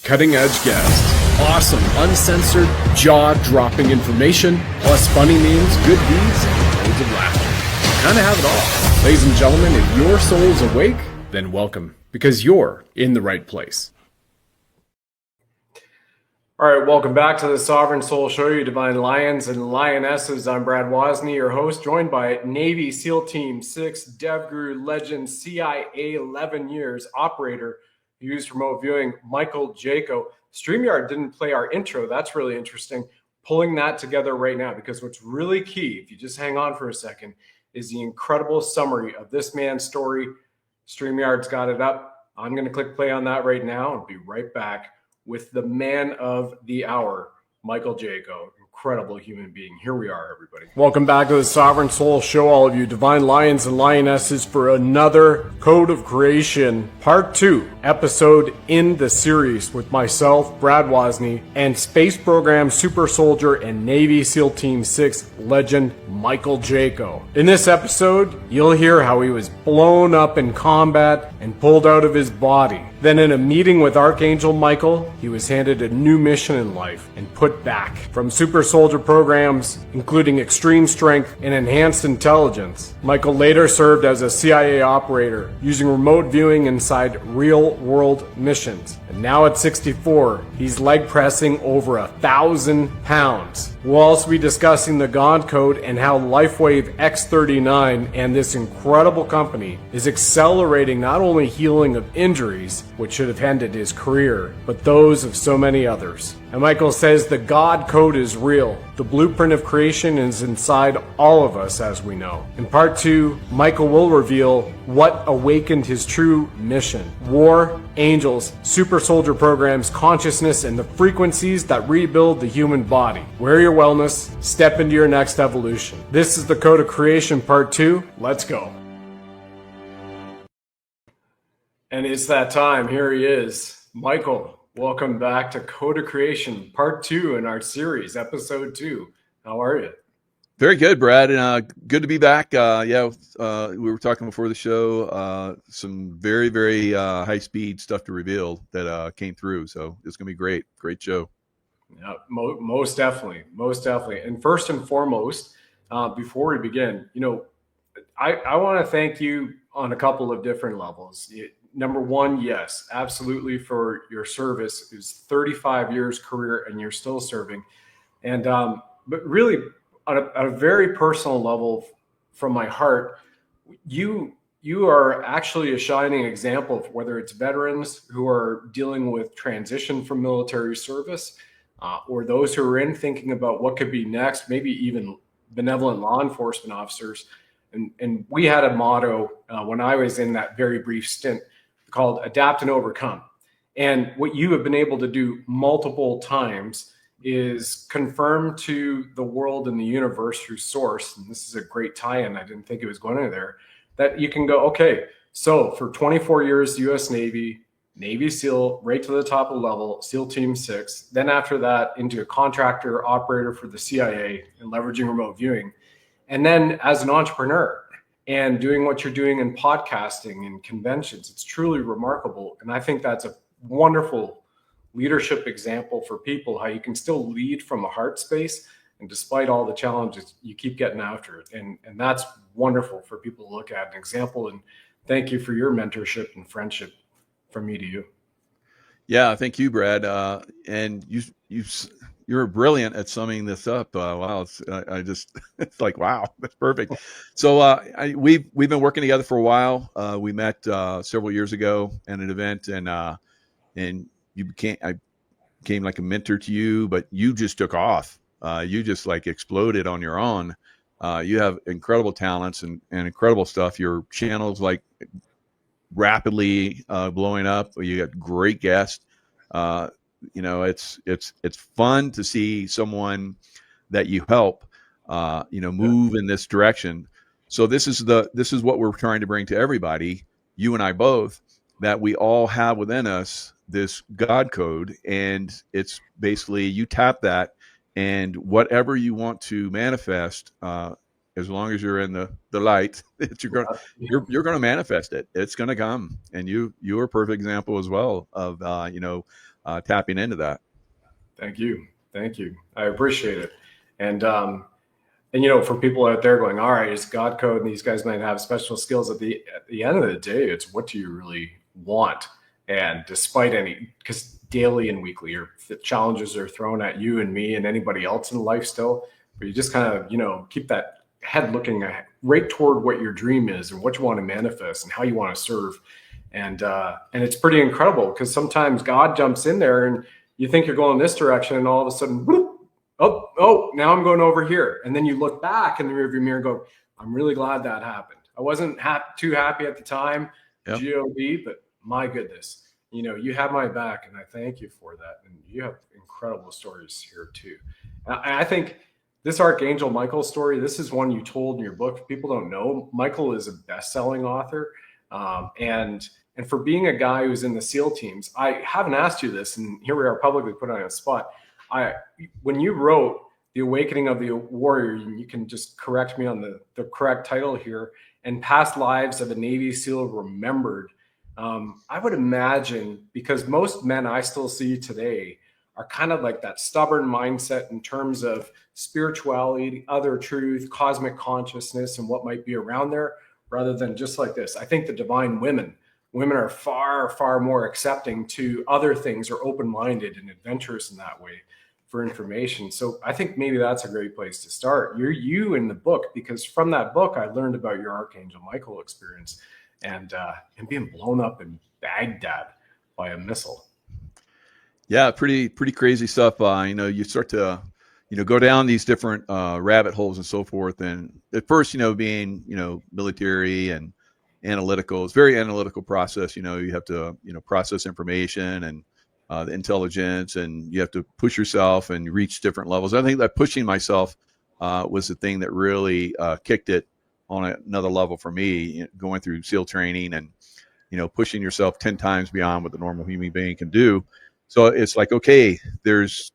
cutting edge guests, awesome, uncensored, jaw-dropping information, plus funny memes, good deeds, and loads of laughter. Kind of have it all. Ladies and gentlemen, if your soul is awake, then welcome, because you're in the right place. All right, welcome back to the Sovereign Soul Show, you divine lions and lionesses. I'm Brad Wozny, your host, joined by Navy SEAL Team 6, Dev Guru legend, CIA 11 years, operator who used remote viewing, Michael Jaco. StreamYard didn't play our intro. That's really interesting. Pulling that together right now, because what's really key, if you just hang on for a second, is the incredible summary of this man's story. StreamYard's got it up. I'm going to click play on that right now and be right back with the man of the hour, Michael Jaco. Incredible human being. Here we are, everybody. Welcome back to the Sovereign Soul Show, all of you divine lions and lionesses, for another Code of Creation Part 2 episode in the series with myself, Brad Wozny, and Space Program Super Soldier and Navy SEAL Team 6 legend, Michael Jaco. In this episode, you'll hear how he was blown up in combat and pulled out of his body. Then in a meeting with Archangel Michael, he was handed a new mission in life and put back. From super soldier programs, including extreme strength and enhanced intelligence, Michael later served as a CIA operator, using remote viewing inside real-world missions. And now at 64, he's leg pressing over 1,000 pounds. We'll also be discussing the God Code and how LifeWave X39 and this incredible company is accelerating not only healing of injuries, which should have ended his career, but those of so many others. And Michael says the God Code is real. The blueprint of creation is inside all of us, as we know. In part 2, Michael will reveal what awakened his true mission: war, angels, super soldier programs, consciousness, and the frequencies that rebuild the human body. Wear your wellness, step into your next evolution. This is the Code of Creation Part 2. Let's go. And it's that time. Here he is. Michael, welcome back to Code of Creation Part 2 in our series, Episode 2. How are you? Very good, Brad. Good to be back. We were talking before the show. Some very, very high-speed stuff to reveal that came through. So it's going to be great. Great show. Yeah, most definitely. Most definitely. And first and foremost, before we begin, I want to thank you on a couple of different levels. Number one, yes, absolutely, for your service. It was 35 years career and you're still serving. And but really, on a very personal level, from my heart, you are actually a shining example of whether it's veterans who are dealing with transition from military service, or those who are thinking about what could be next, maybe even benevolent law enforcement officers. And we had a motto when I was in that very brief stint called Adapt and Overcome. And what you have been able to do multiple times is confirm to the world and the universe through source, and this is a great tie-in, I didn't think it was going in there, that you can go, okay, so for 24 years, U.S. Navy, Navy SEAL, right to the top of the level, SEAL Team 6, then after that into a contractor operator for the CIA and leveraging remote viewing, and then as an entrepreneur and doing what you're doing in podcasting and conventions. It's truly remarkable. And I think that's a wonderful leadership example for people, how you can still lead from a heart space. And despite all the challenges, you keep getting after it. And that's wonderful for people to look at, an example. And thank you for your mentorship and friendship from me to you. Yeah, thank you, Brad. And you're brilliant at summing this up. Wow, it's like, wow, that's perfect. So we've been working together for a while. We met several years ago at an event, and I became like a mentor to you, but you just took off. You just like exploded on your own. You have incredible talents and incredible stuff. Your channel's like rapidly blowing up. You got great guests. It's fun to see someone that you help, move in this direction. So this is what we're trying to bring to everybody, you and I both, that we all have within us this God code, and it's basically you tap that, and whatever you want to manifest, as long as you're in the light, you're going to manifest it. It's going to come, and you're a perfect example as well of tapping into that. Thank you. Thank you. I appreciate it. And for people out there going, all right, it's God code, and these guys might have special skills. At the end of the day, it's what do you really want? And despite because daily and weekly, the challenges are thrown at you and me and anybody else in life still, but you just kind of, keep that head looking right toward what your dream is and what you want to manifest and how you want to serve. And it's pretty incredible because sometimes God jumps in there and you think you're going this direction, and all of a sudden, whoop, oh, now I'm going over here. And then you look back in the rearview mirror and go, I'm really glad that happened. I wasn't too happy at the time, Yep. God, but my goodness, you have my back, and I thank you for that. And you have incredible stories here too. I think this Archangel Michael story, this is one you told in your book. People don't know Michael is a best-selling author. And for being a guy who's in the SEAL teams, I haven't asked you this, and here we are publicly put on a spot. When you wrote The Awakening of the Warrior, and you can just correct me on the correct title here, and Past Lives of a Navy SEAL Remembered, I would imagine, because most men I still see today are kind of like that stubborn mindset in terms of spirituality, other truth, cosmic consciousness, and what might be around there, rather than just like this. I think the divine women are far, far more accepting to other things, or open-minded and adventurous in that way for information. So I think maybe that's a great place to start. You in the book, because from that book, I learned about your Archangel Michael experience and being blown up in Baghdad by a missile. Yeah, pretty crazy stuff. You start to, go down these different rabbit holes and so forth. And at first, being, military and analytical, it's a very analytical process. You have to, process information and the intelligence, and you have to push yourself and reach different levels. I think that pushing myself was the thing that really kicked it on another level for me, going through SEAL training and, pushing yourself 10 times beyond what the normal human being can do. So it's like, okay, there's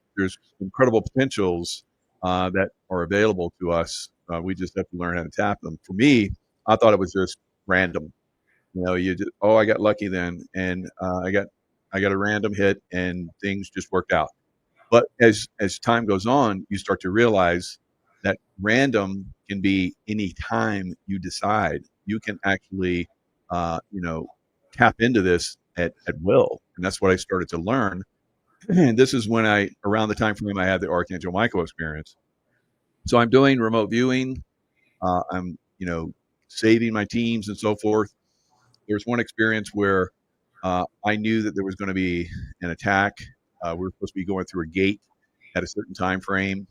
incredible potentials that are available to us. We just have to learn how to tap them. For me, I thought it was just random. I got lucky then, and I got a random hit, and things just worked out. But as time goes on, you start to realize that random can be any time you decide. You can actually, tap into this at will. And that's what I started to learn. And this is when around the time frame I had the Archangel Michael experience. So I'm doing remote viewing. I'm, saving my teams and so forth. There's one experience where I knew that there was going to be an attack. We were supposed to be going through a gate at a certain time frame.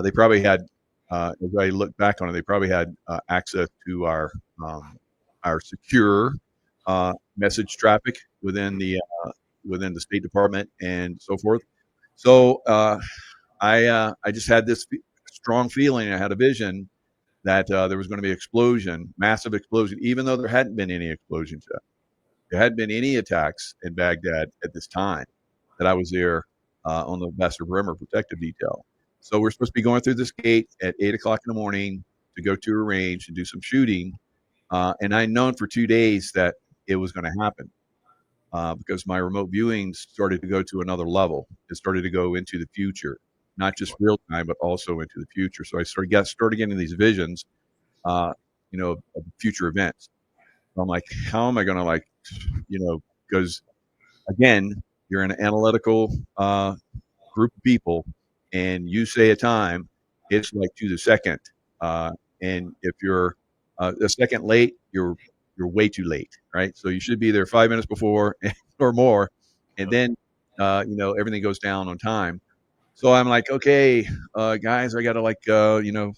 They probably had, as I look back on it, they probably had access to our secure message traffic within the State Department and so forth. So I just had this strong feeling. I had a vision that there was going to be an explosion, massive explosion, even though there hadn't been any explosions yet. There hadn't been any attacks in Baghdad at this time that I was there on the Master Perimeter Protective Detail. So we're supposed to be going through this gate at 8 o'clock in the morning to go to a range and do some shooting. And I'd known for 2 days that it was going to happen because my remote viewing started to go to another level. It started to go into the future, not just real time, but also into the future. So I started getting these visions, of future events. So I'm like, how am I going to because again, you're an analytical group of people, and you say a time, it's like to the second. And if you're a second late, you're way too late, right? So you should be there 5 minutes before or more, and then everything goes down on time. So I'm like, okay, guys, I got to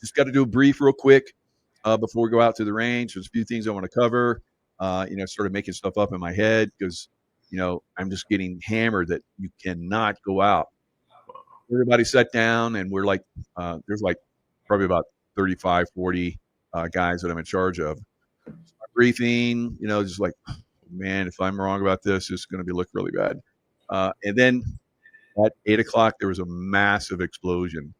just got to do a brief real quick before we go out to the range. There's a few things I want to cover. Started making stuff up in my head because, I'm just getting hammered that you cannot go out. Everybody sat down, and we're like, there's like probably about 35, 40 guys that I'm in charge of. So I'm briefing, just like, man, if I'm wrong about this, it's going to look really bad. And then at 8 o'clock, there was a massive explosion.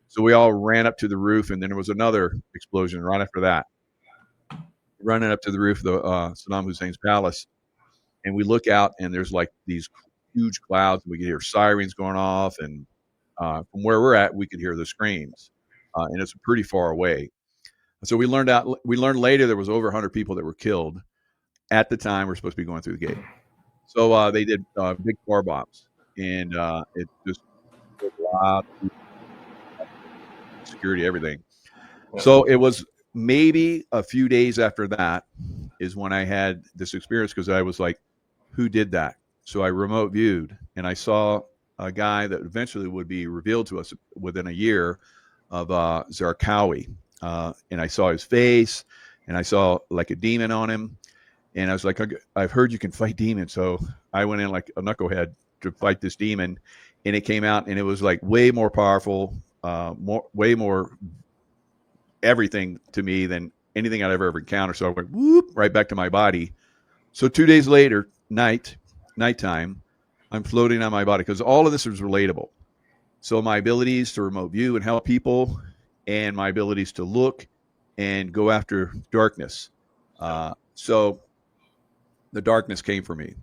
So we all ran up to the roof, and then there was another explosion right after that. Running up to the roof of the Saddam Hussein's palace, and we look out, and there's like these huge clouds. We could hear sirens going off, and from where we're at, we could hear the screams, and it's pretty far away. So we learned later there was over 100 people that were killed at the time we're supposed to be going through the gate. So they did big car bombs, and it just was a lot of security, everything. So it was maybe a few days after that is when I had this experience, because I was like, who did that? So I remote viewed, and I saw a guy that eventually would be revealed to us within a year of Jaco. And I saw his face, and I saw like a demon on him. And I was like, I've heard you can fight demons. So I went in like a knucklehead to fight this demon, and it came out, and it was like way more powerful, way more everything to me than anything I'd ever encountered. So I went whoop right back to my body. So 2 days later, nighttime, I'm floating on my body, because all of this is relatable. So my abilities to remote view and help people, and my abilities to look and go after darkness. So the darkness came for me,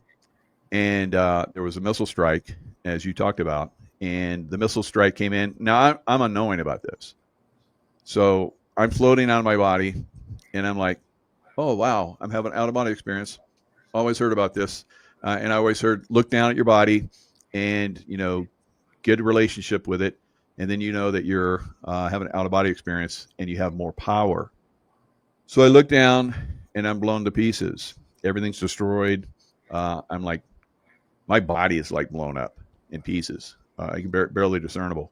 and there was a missile strike, as you talked about, and the missile strike came in. Now I'm unknowing about this. So I'm floating out of my body, and I'm like, oh, wow, I'm having an out-of-body experience. Always heard about this. And I always heard, look down at your body and, get a relationship with it. And then you know that you're having an out-of-body experience and you have more power. So I look down, and I'm blown to pieces. Everything's destroyed. I'm like, my body is like blown up in pieces. I can barely discernible.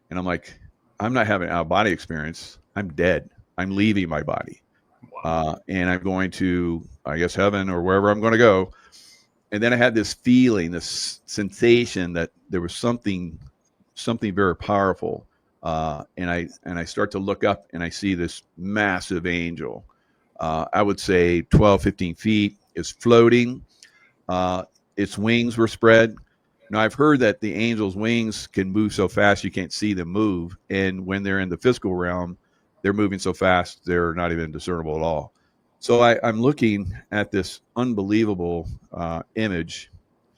And I'm like, I'm not having an out-of-body experience. I'm dead. I'm leaving my body. And I'm going to, I guess, heaven or wherever I'm going to go. And then I had this feeling, this sensation that there was something very powerful. And I start to look up, and I see this massive angel. I would say 12, 15 feet, is floating. Its wings were spread. Now, I've heard that the angel's wings can move so fast you can't see them move. And when they're in the physical realm, they're moving so fast, they're not even discernible at all. So I'm looking at this unbelievable image,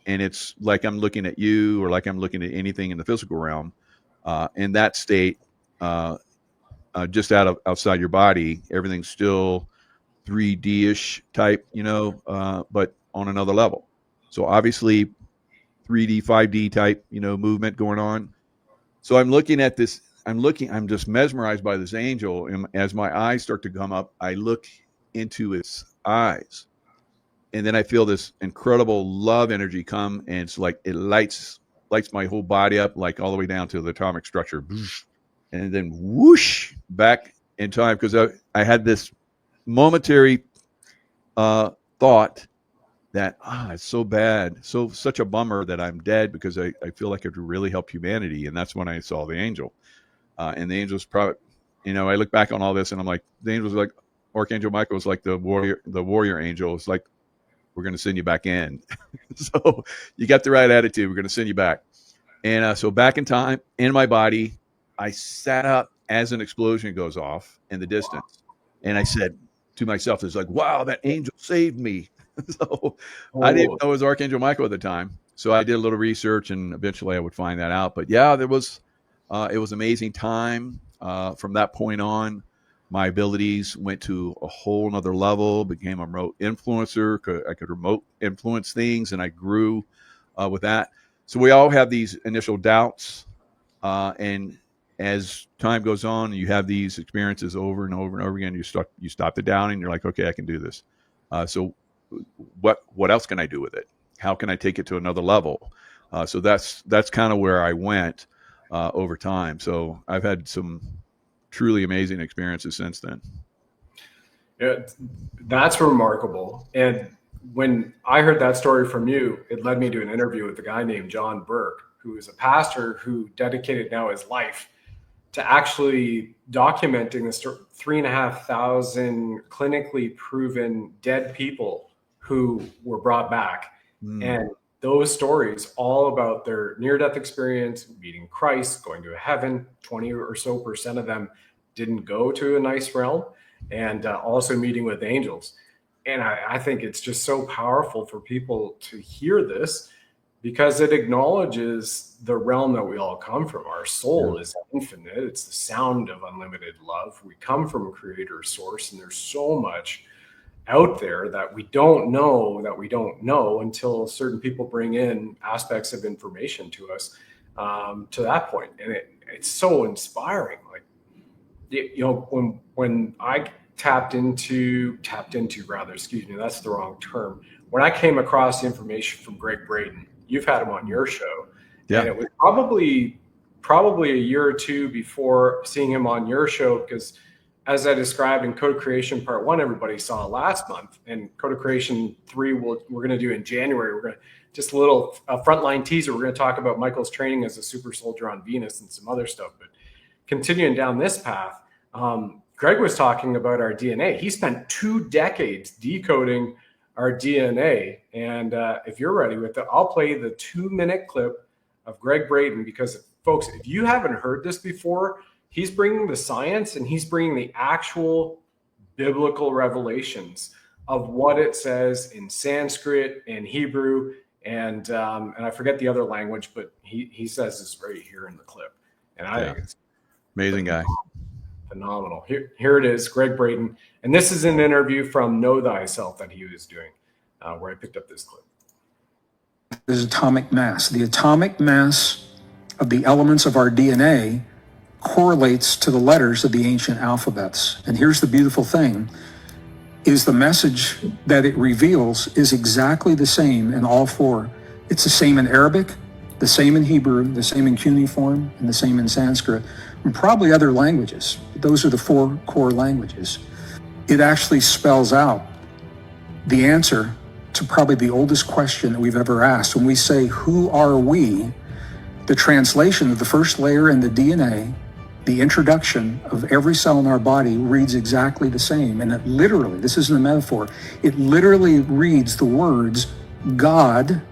and it's like I'm looking at you, or like I'm looking at anything in the physical realm. In that state, just outside your body, everything's still 3D-ish type, but on another level. So obviously 3D, 5D type, movement going on. So I'm looking at this. I'm just mesmerized by this angel. And as my eyes start to come up, I look into its eyes. And then I feel this incredible love energy come, and it's like it lights my whole body up, like all the way down to the atomic structure. And then whoosh back in time, because I had this momentary thought that it's so bad, such a bummer that I'm dead, because I feel like I could really help humanity. And that's when I saw the angel. And the angel's probably, I look back on all this, and I'm like, the angel's like, Archangel Michael was like the warrior angel. It's like, we're going to send you back in. So you got the right attitude. We're going to send you back. And so back in time, in my body, I sat up as an explosion goes off in the distance. And I said to myself, it's like, wow, that angel saved me. So I didn't know it was Archangel Michael at the time. So I did a little research, and eventually I would find that out. But yeah, it was amazing time. From that point on, my abilities went to a whole nother level, became a remote influencer. I could remote influence things, and I grew with that. So we all have these initial doubts. And as time goes on, you have these experiences over and over and over again. You stop the doubting. You're like, okay, I can do this. So what else can I do with it? How can I take it to another level? So that's kind of where I went over time. So I've had some truly amazing experiences since then. Yeah, that's remarkable. And when I heard that story from you, it led me to an interview with a guy named John Burke, who is a pastor who dedicated now his life to actually documenting the 3,500 clinically proven dead people who were brought back. And those stories, all about their near-death experience, meeting Christ, going to heaven. 20% or so of them didn't go to a nice realm, and also meeting with angels. And I think it's just so powerful for people to hear this, because it acknowledges the realm that we all come from. Our soul is infinite. It's the sound of unlimited love. We come from a creator source, and there's so much out there that we don't know until certain people bring in aspects of information to us, to that point. And it's so inspiring. Like, when I tapped into rather, excuse me, that's the wrong term. When I came across the information from Greg Braden, you've had him on your show, and it was probably a year or two before seeing him on your show, because as I described in Code Creation Part 1, everybody saw last month, and Code Creation 3 we're going to do in January. We're going to just a little frontline teaser. We're going to talk about Michael's training as a super soldier on Venus and some other stuff. But continuing down this path, Greg was talking about our DNA. He spent 2 decades decoding our DNA. And if you're ready with it, I'll play the 2-minute clip of Greg Braden, because folks, if you haven't heard this before, he's bringing the science and he's bringing the actual biblical revelations of what it says in Sanskrit and Hebrew, and I forget the other language, but he says this right here in the clip. And I think it's amazing guy. Phenomenal. Here it is, Greg Braden. And this is an interview from Know Thyself that he was doing, where I picked up this clip. Is atomic mass. The atomic mass of the elements of our DNA correlates to the letters of the ancient alphabets. And here's the beautiful thing, is the message that it reveals is exactly the same in all 4. It's the same in Arabic, the same in Hebrew, the same in cuneiform, and the same in Sanskrit, and probably other languages. Those are the 4 core languages. It actually spells out the answer to probably the oldest question that we've ever asked. When we say, who are we? The translation of the first layer in the DNA, the introduction of every cell in our body, reads exactly the same. And it literally, this isn't a metaphor, it literally reads the words, God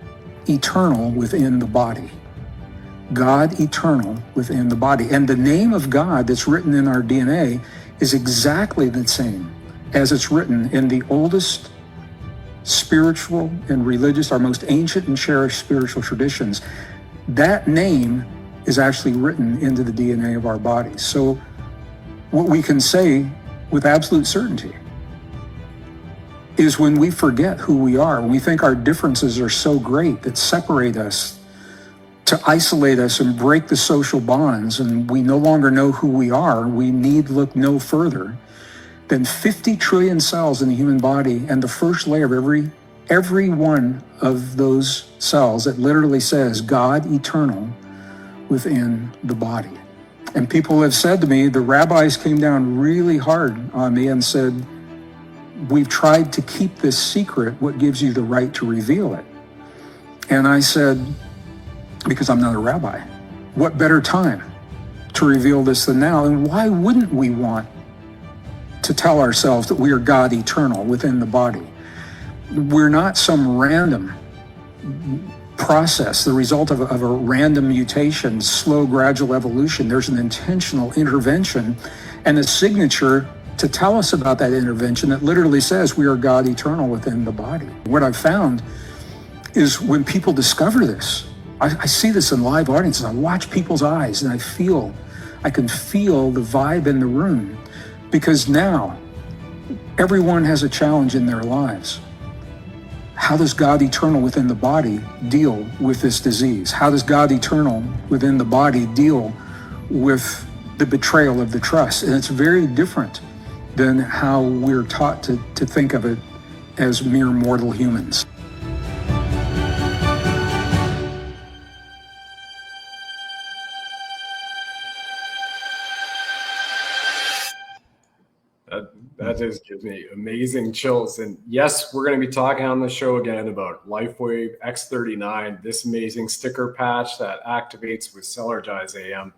eternal within the body. God eternal within the body. And the name of God that's written in our DNA is exactly the same as it's written in the oldest spiritual and religious, our most ancient and cherished spiritual traditions. That name is actually written into the DNA of our bodies. So what we can say with absolute certainty is, when we forget who we are, when we think our differences are so great that separate us, to isolate us and break the social bonds, and we no longer know who we are, we need look no further than 50 trillion cells in the human body, and the first layer of every one of those cells, it literally says God eternal within the body. And people have said to me, the rabbis came down really hard on me and said, we've tried to keep this secret. What gives you the right to reveal it? And I said, because I'm not a rabbi. What better time to reveal this than now? And why wouldn't we want to tell ourselves that we are God eternal within the body? We're not some random process, the result of a random mutation, slow, gradual evolution. There's an intentional intervention and a signature to tell us about that intervention that literally says we are God eternal within the body. What I've found is, when people discover this, I see this in live audiences, I watch people's eyes and I can feel the vibe in the room, because now everyone has a challenge in their lives. How does God eternal within the body deal with this disease? How does God eternal within the body deal with the betrayal of the trust? And it's very different than how we're taught to think of it as mere mortal humans. That just gives me amazing chills. And yes, we're going to be talking on the show again about LifeWave X39, this amazing sticker patch that activates with Cellergize AM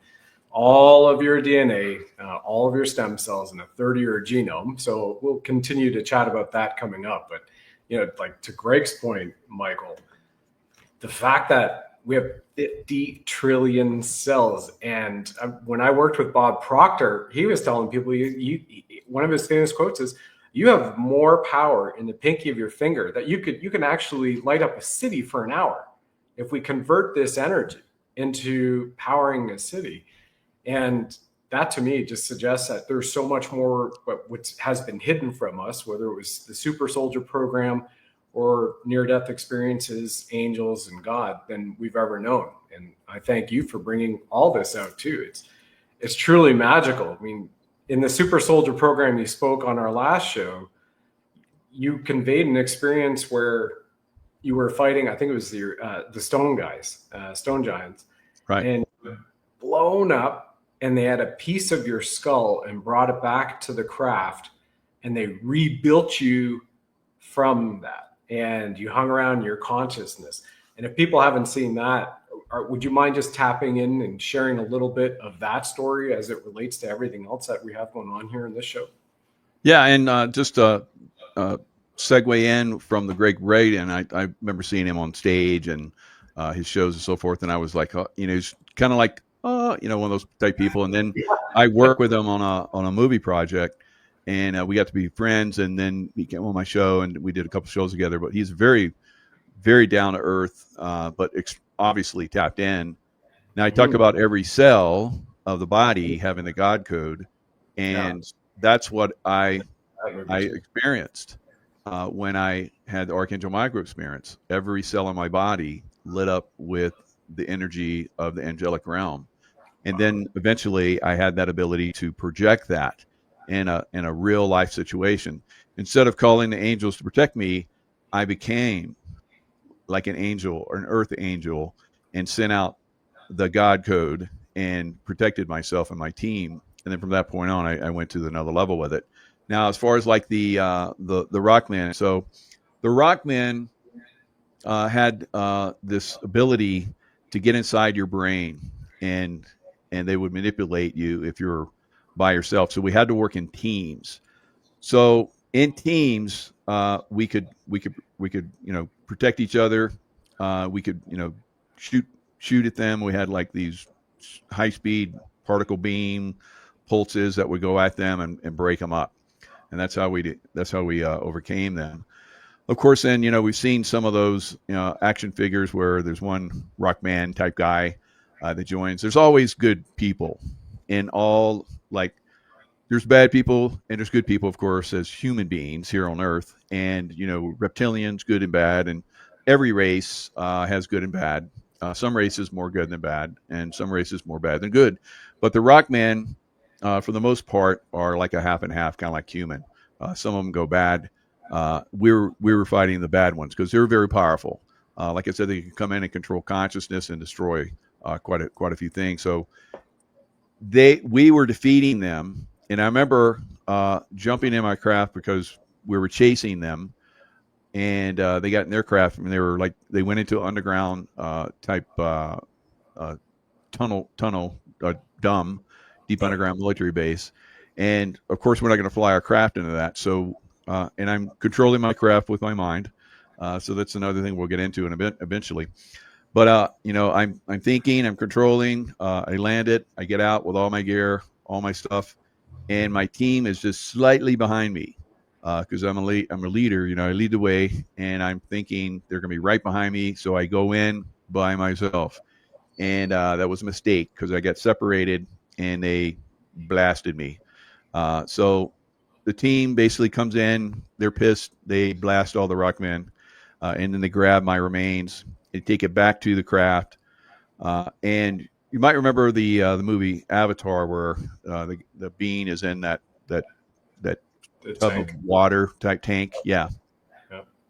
all of your DNA, all of your stem cells in a 30-year genome. So we'll continue to chat about that coming up. But, like to Greg's point, Michael, the fact that we have 50 trillion cells. And when I worked with Bob Proctor, he was telling people, one of his famous quotes is, you have more power in the pinky of your finger that you can actually light up a city for an hour. if we convert this energy into powering a city. And that to me just suggests that there's so much more what has been hidden from us, whether it was the super soldier program or near-death experiences, angels, and God, than we've ever known. And I thank you for bringing all this out too. It's truly magical. I mean, in the super soldier program you spoke on our last show, you conveyed an experience where you were fighting, I think it was the stone guys, stone giants, Right. and blown up, and they had a piece of your skull and brought it back to the craft, and they rebuilt you from that. And you hung around your consciousness. And if people haven't seen that, would you mind just tapping in and sharing a little bit of that story as it relates to everything else that we have going on here in this show? Yeah, and just segue in from the Greg Wright, and I remember seeing him on stage and his shows and so forth, and I was like, he's kind of like, one of those type people. And then I worked with him on a movie project, and we got to be friends, and then he came on my show, and we did a couple shows together. But he's very, very down to earth, but obviously tapped in. Now, I talk about every cell of the body having the God code, and that's what I experienced when I had the Archangel micro experience. Every cell in my body lit up with the energy of the angelic realm. And then eventually I had that ability to project that in a real life situation. Instead of calling the angels to protect me, I became like an angel or an earth angel and sent out the God code and protected myself and my team. And then from that point on, I went to another level with it. Now, as far as like the Rockman, so the Rockman had this ability to get inside your brain, and they would manipulate you if you're by yourself. So we had to work in teams. So in teams, we could protect each other. We could shoot at them. We had like these high speed particle beam pulses that would go at them and break them up. And that's how we overcame them. Of course, then, we've seen some of those, action figures where there's one Rockman type guy that joins. There's always good people in all, like, there's bad people and there's good people, of course, as human beings here on Earth. And, reptilians, good and bad. And every race has good and bad. Some races more good than bad, and some races more bad than good. But the Rockman, for the most part, are like a half and half, kind of like human. Some of them go bad. We were fighting the bad ones because they're very powerful. Like I said, they can come in and control consciousness and destroy quite a few things. So we were defeating them, and I remember jumping in my craft because we were chasing them, and they got in their craft, and they went into an underground type tunnel, deep underground military base. And of course, we're not going to fly our craft into that. So, and I'm controlling my craft with my mind. So that's another thing we'll get into in a bit eventually. But I'm thinking, I'm controlling. I land it. I get out with all my gear, all my stuff, and my team is just slightly behind me because I'm a leader. I lead the way, and I'm thinking they're going to be right behind me. So I go in by myself, and that was a mistake because I got separated and they blasted me. So the team basically comes in, they're pissed, they blast all the Rockmen, and then they grab my remains, they take it back to the craft. And you might remember the movie Avatar, where the being is in that tub of water type tank. Yeah.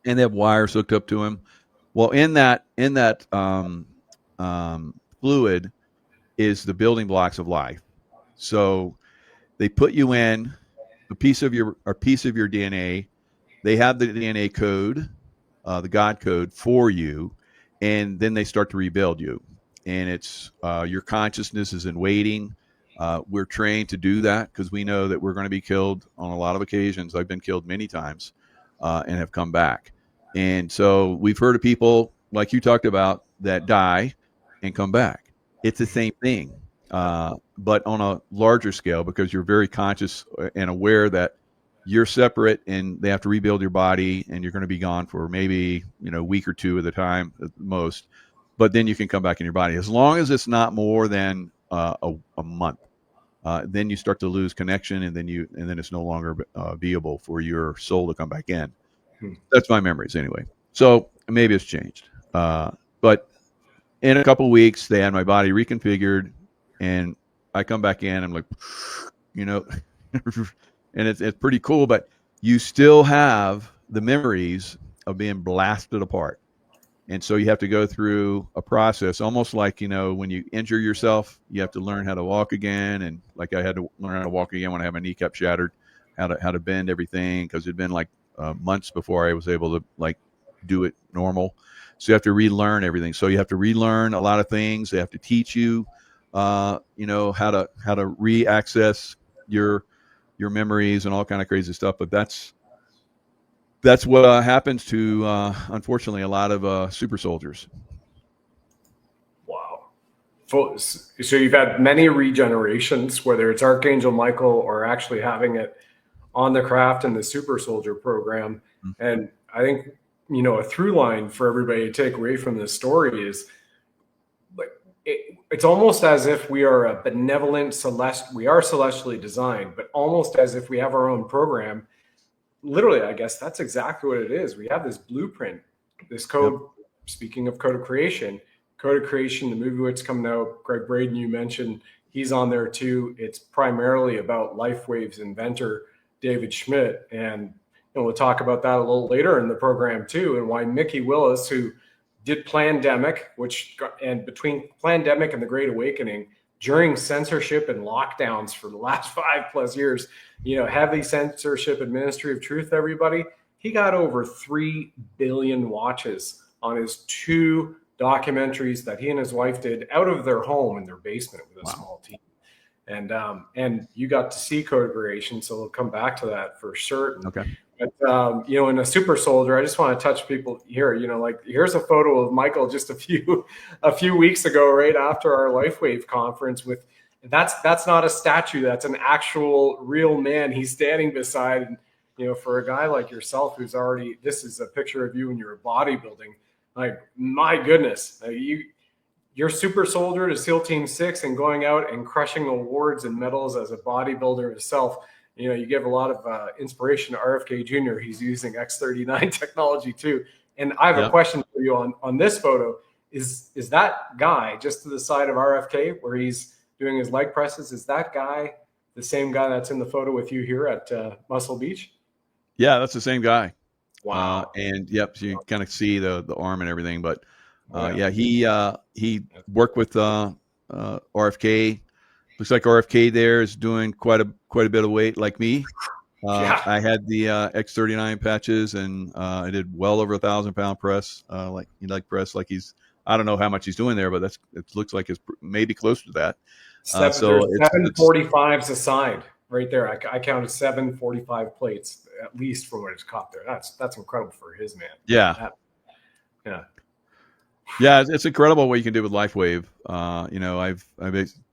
And they have wires hooked up to him. Well, in that fluid is the building blocks of life. So they put you in a piece of your DNA. They have the DNA code, the God code for you, and then they start to rebuild you. And it's your consciousness is in waiting. We're trained to do that because we know that we're going to be killed on a lot of occasions. I've been killed many times and have come back. And so we've heard of people like you talked about that die and come back. It's the same thing. But on a larger scale, because you're very conscious and aware that you're separate and they have to rebuild your body and you're going to be gone for maybe, a week or two at a time at most. but then you can come back in your body as long as it's not more than a month. Then you start to lose connection, and then it's no longer viable for your soul to come back in. That's my memories anyway. So maybe it's changed, but in a couple of weeks they had my body reconfigured, and I come back in. I'm like, and it's pretty cool. But you still have the memories of being blasted apart. And so you have to go through a process, almost like, when you injure yourself, you have to learn how to walk again. And like I had to learn how to walk again when I had my kneecap shattered, how to bend everything, because it'd been like months before I was able to like do it normal. So you have to relearn everything. So you have to relearn a lot of things. They have to teach you, how to re-access your memories and all kind of crazy stuff. But that's what happens to, unfortunately, a lot of super soldiers. Wow. So you've had many regenerations, whether it's Archangel Michael or actually having it on the craft in the super soldier program. Mm-hmm. And I think, a through line for everybody to take away from this story is like, it's almost as if we are a benevolent we are celestially designed, but almost as if we have our own program. Literally, I guess that's exactly what it is. We have this blueprint, this code. Yep. Speaking of Code of Creation, the movie that's coming out, Greg Braden, you mentioned, he's on there too. It's primarily about LifeWave's inventor, David Schmidt. And we'll talk about that a little later in the program too, and why Mickey Willis, who did Plandemic, and between Plandemic and the Great Awakening, during censorship and lockdowns for the last 5+ years, heavy censorship and Ministry of Truth, everybody, he got over 3 billion watches on his 2 documentaries that he and his wife did out of their home in their basement with a small team. And you got to see Code of Creation, so we'll come back to that for certain. Okay. But, in a super soldier, I just want to touch people here, here's a photo of Michael just a few weeks ago, right after our LifeWave conference that's not a statue. That's an actual real man he's standing beside. And, for a guy like yourself, who's already, this is a picture of you when you're bodybuilding. Like, my goodness, you're super soldier to SEAL Team 6 and going out and crushing awards and medals as a bodybuilder himself. You give a lot of inspiration to RFK Jr. He's using X39 technology too. And I have a question for you on this photo. Is that guy just to the side of RFK where he's doing his leg presses? Is that guy the same guy that's in the photo with you here at Muscle Beach? Yeah, that's the same guy. Wow. And yep, so you kind of see the arm and everything. But he worked with RFK. Looks like RFK there is doing quite a bit of weight like me. I had the X39 patches, and I did well over 1,000-pound press, like press, like he's, I don't know how much he's doing there, but it looks like it's maybe close to that. So 745s aside right there. I counted 745 plates at least for what it's caught there. That's incredible for his man. Yeah. It's incredible what you can do with LifeWave. I've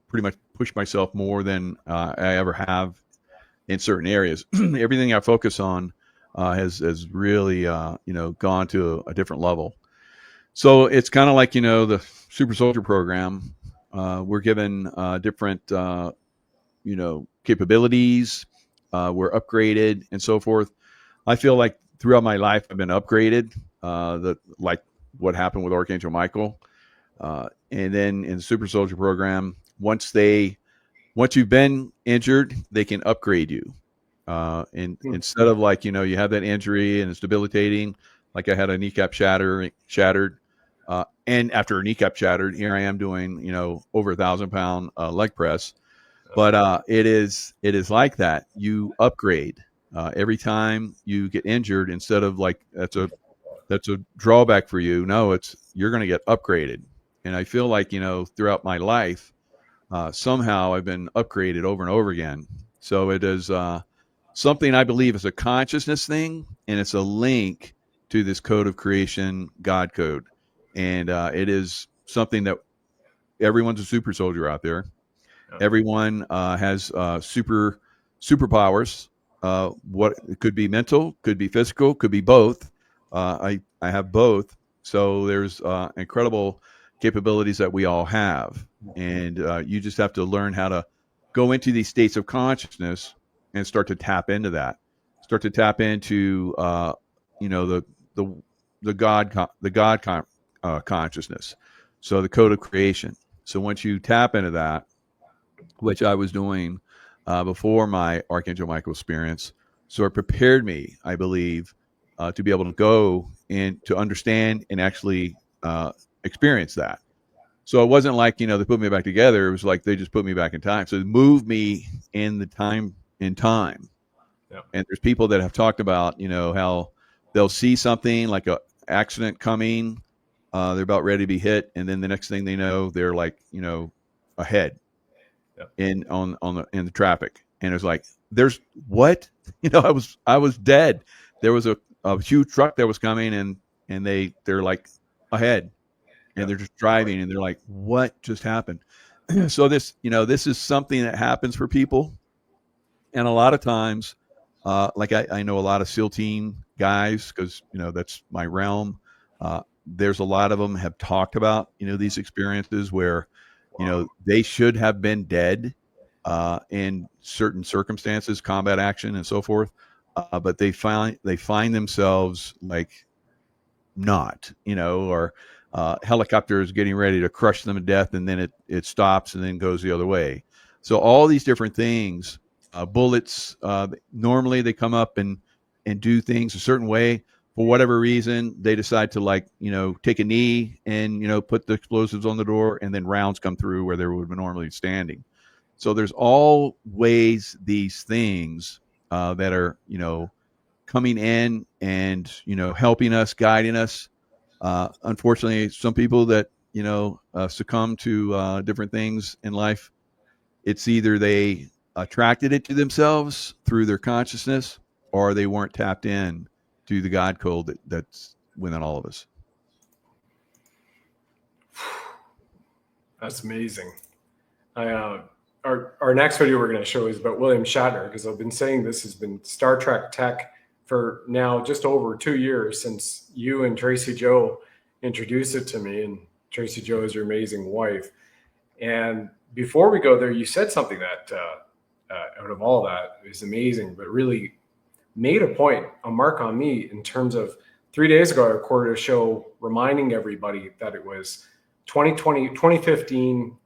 pretty much pushed myself more than I ever have in certain areas. Everything I focus on has really gone to a different level. So it's kind of like the Super Soldier program. We're given different capabilities. We're upgraded and so forth. I feel like throughout my life I've been upgraded. Like what happened with Archangel Michael, and then in the Super Soldier program, once you've been injured, they can upgrade you. And instead of like, you have that injury and it's debilitating, like I had a kneecap shattered. And after a kneecap shattered, here I am doing, over 1,000-pound leg press. But it is like that. You upgrade every time you get injured. Instead of like that's a drawback for you. No, you're going to get upgraded. And I feel like throughout my life, somehow I've been upgraded over and over again. So it is something I believe is a consciousness thing, and it's a link to this Code of Creation God code. And it is something that everyone's a super soldier out there. Everyone has superpowers. What it could be mental, could be physical, could be both. I have both. So there's incredible capabilities that we all have. And you just have to learn how to go into these states of consciousness and start to tap into that. Start to tap into, the God consciousness. So the code of creation. So once you tap into that, which I was doing before my Archangel Michael experience, so it prepared me, I believe, to be able to go and to understand and actually experience that. So it wasn't like, they put me back together. It was like they just put me back in time. So it moved me in time. Yeah. And there's people that have talked about, how they'll see something like a accident coming. They're about ready to be hit. And then the next thing they know, they're like, ahead in the traffic. And it's like, there's what, I was dead. There was a huge truck that was coming and they're like ahead. And they're just driving and they're like, what just happened? So this is something that happens for people. And a lot of times, like I know a lot of SEAL team guys, because, that's my realm. There's a lot of them have talked about, these experiences where, they should have been dead in certain circumstances, combat action and so forth. But they find themselves like not, or helicopters getting ready to crush them to death, and then it stops and then goes the other way. So all these different things, bullets, normally they come up and do things a certain way. For whatever reason, they decide to take a knee and, put the explosives on the door, and then rounds come through where they would be normally standing. So there's always these things that are, coming in and, helping us, guiding us. Unfortunately, some people that, succumb to different things in life, it's either they attracted it to themselves through their consciousness, or they weren't tapped in to the God code that's within all of us. That's amazing. Our next video we're going to show is about William Shatner, because I've been saying this has been Star Trek tech for now just over 2 years since you and Tracy Joe introduced it to me, and Tracy Joe is your amazing wife. And before we go there, you said something that out of all that is amazing, but really made a mark on me in terms of 3 days ago, I recorded a show reminding everybody that it was 2015,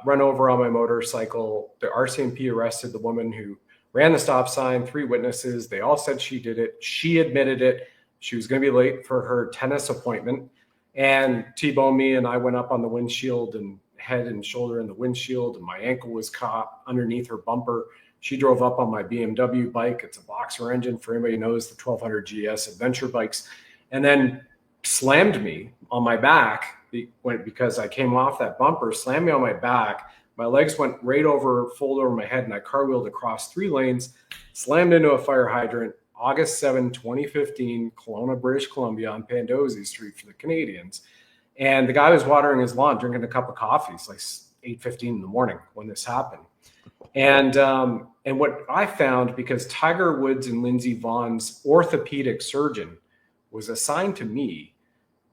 run over on my motorcycle. The RCMP arrested the woman who ran the stop sign, 3 witnesses. They all said she did it. She admitted it. She was going to be late for her tennis appointment and T-boned me, and I went up on the windshield and head and shoulder in the windshield, and my ankle was caught underneath her bumper. She drove up on my BMW bike. It's a boxer engine, for anybody who knows the 1200 GS adventure bikes, and then slammed me on my back because I came off that bumper, slammed me on my back. My legs went right over, fold over my head, and I car wheeled across 3 lanes, slammed into a fire hydrant, August 7, 2015, Kelowna, British Columbia, on Pandosy Street for the Canadians. And the guy was watering his lawn, drinking a cup of coffee. It's like 8:15 in the morning when this happened. And what I found, because Tiger Woods and Lindsey Vohn's orthopedic surgeon was assigned to me,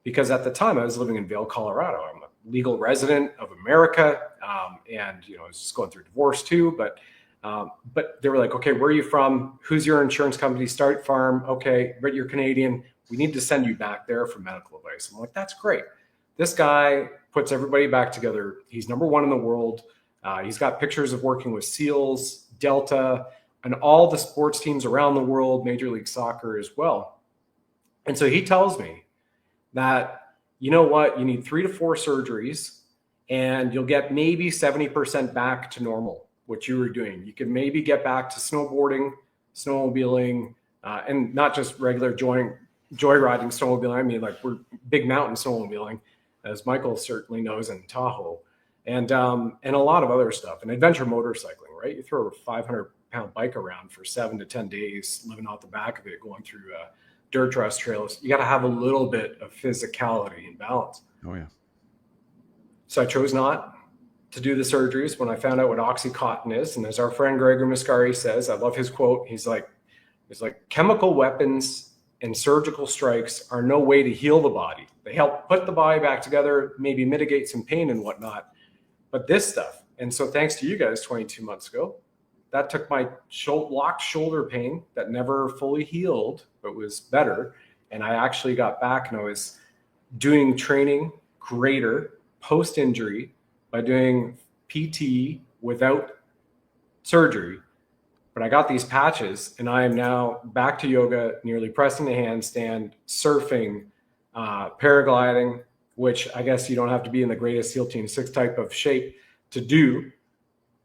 because at the time I was living in Vail, Colorado. I'm a legal resident of America, and I was just going through divorce too. But they were like, okay, where are you from? Who's your insurance company? State Farm. Okay, but you're Canadian. We need to send you back there for medical advice. I'm like, that's great. This guy puts everybody back together. He's #1 in the world. He's got pictures of working with SEALs, Delta, and all the sports teams around the world, Major League Soccer as well. And so he tells me that, you know what, you need 3 to 4 surgeries and you'll get maybe 70% back to normal, what you were doing. You can maybe get back to snowboarding, snowmobiling, and not just regular joyriding snowmobiling. I mean, like, we're big mountain snowmobiling, as Michael certainly knows, in Tahoe, and a lot of other stuff, and adventure motorcycling, right? You throw a 500-pound bike around for 7 to 10 days, living off the back of it, going through dirt trust trails. You got to have a little bit of physicality and balance. Oh, yeah. So I chose not to do the surgeries when I found out what Oxycontin is. And as our friend Gregor Muscari says, I love his quote. He's like, chemical weapons and surgical strikes are no way to heal the body. They help put the body back together, maybe mitigate some pain and whatnot. But this stuff, and so thanks to you guys 22 months ago, that took my locked shoulder pain that never fully healed, but was better. And I actually got back and I was doing training greater post-injury by doing PT without surgery. But I got these patches and I am now back to yoga, nearly pressing the handstand, surfing, paragliding, which I guess you don't have to be in the greatest SEAL Team 6 type of shape to do.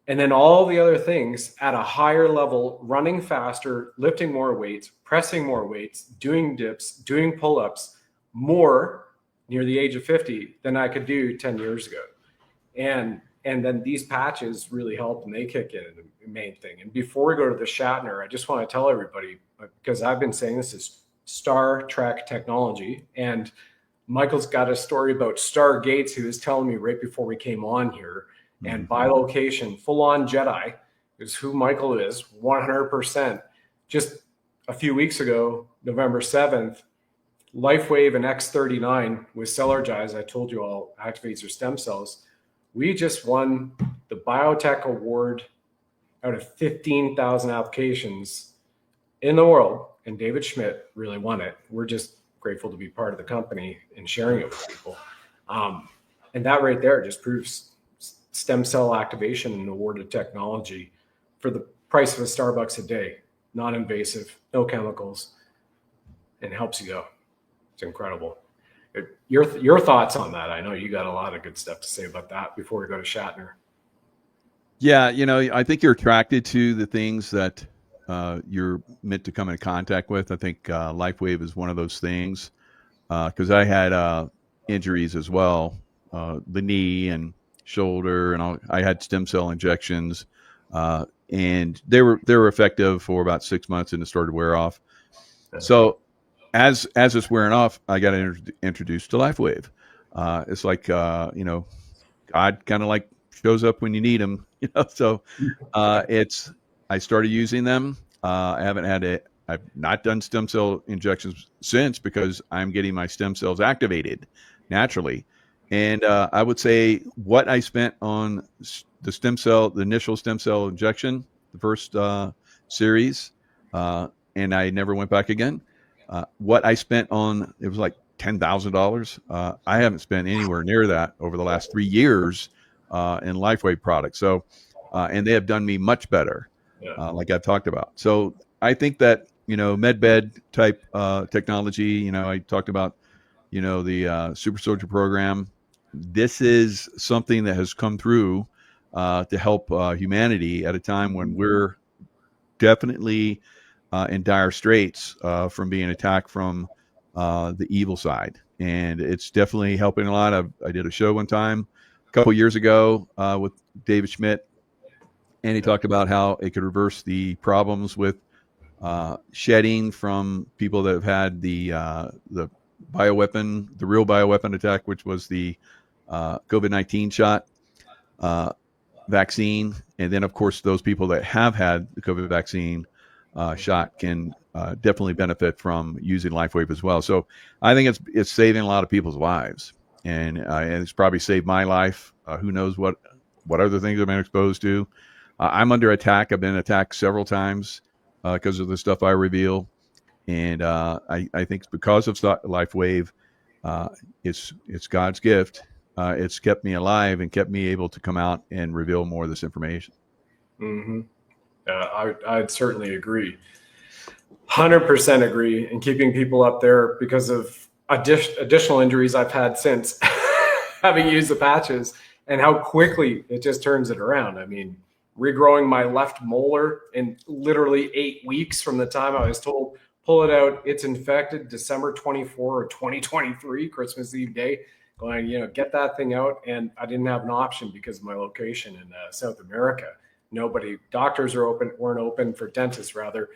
And then all the other things at a higher level, running faster, lifting more weights, pressing more weights, doing dips, doing pull-ups, more near the age of 50 than I could do 10 years ago. And then these patches really help, and they kick in, the main thing. And before we go to the Shatner, I just want to tell everybody, because I've been saying this is Star Trek technology, and Michael's got a story about Stargates he was telling me right before we came on here. And by location, full-on Jedi is who Michael is, 100%. Just a few weeks ago, November 7th, LifeWave and X39 with Cellergize, I told you all, activates your stem cells. We just won the Biotech Award out of 15,000 applications in the world, and David Schmidt really won it. We're just grateful to be part of the company and sharing it with people. And that right there just proves stem cell activation and awarded technology for the price of a Starbucks a day, non-invasive, no chemicals, and helps you go. It's incredible. Your thoughts on that? I know you got a lot of good stuff to say about that before we go to Shatner. Yeah, I think you're attracted to the things that you're meant to come in contact with. I think LifeWave is one of those things, because I had injuries as well, the knee and shoulder, and I had stem cell injections, and they were effective for about 6 months, and it started to wear off. So as it's wearing off, I got introduced to LifeWave. It's like God kind of like shows up when you need him, So I started using them. I've not done stem cell injections since, because I'm getting my stem cells activated naturally. And I would say what I spent on the initial stem cell injection, the first series, and I never went back again. What I spent on, it was like $10,000. I haven't spent anywhere near that over the last 3 years in LifeWave products. So, and they have done me much better, like I've talked about. So I think that, MedBed type technology, I talked about, the Super Soldier program. This is something that has come through to help humanity at a time when we're definitely in dire straits from being attacked from the evil side. And it's definitely helping a lot. I did a show one time a couple years ago with David Schmidt, and he talked about how it could reverse the problems with shedding from people that have had the bioweapon, the real bioweapon attack, which was the COVID-19 shot vaccine. And then, of course, those people that have had the COVID vaccine shot can definitely benefit from using LifeWave as well. So I think it's saving a lot of people's lives, and it's probably saved my life. Who knows what other things I've been exposed to. I'm under attack. I've been attacked several times because of the stuff I reveal. And I think it's because of LifeWave. It's God's gift. It's kept me alive and kept me able to come out and reveal more of this information. Mm-hmm. I'd certainly agree. 100% agree. And keeping people up there because of additional injuries I've had since having used the patches, and how quickly it just turns it around. I mean, regrowing my left molar in literally 8 weeks from the time I was told, pull it out, it's infected, December 24 or 2023, Christmas Eve day, going, get that thing out. And I didn't have an option because of my location in South America. Doctors weren't open for dentists rather.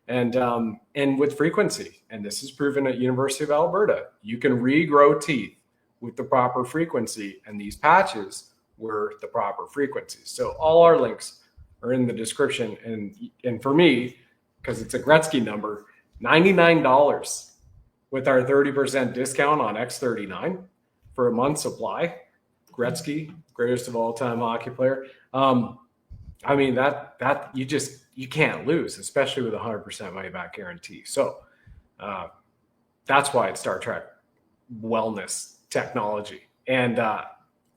And with frequency, and this is proven at University of Alberta, you can regrow teeth with the proper frequency, and these patches were the proper frequencies. So all our links are in the description. And for me, because it's a Gretzky number, $99 with our 30% discount on X39 for a month's supply. Gretzky, greatest of all time hockey player. I mean, that you can't lose, especially with a 100% money back guarantee. So that's why it's Star Trek wellness technology. And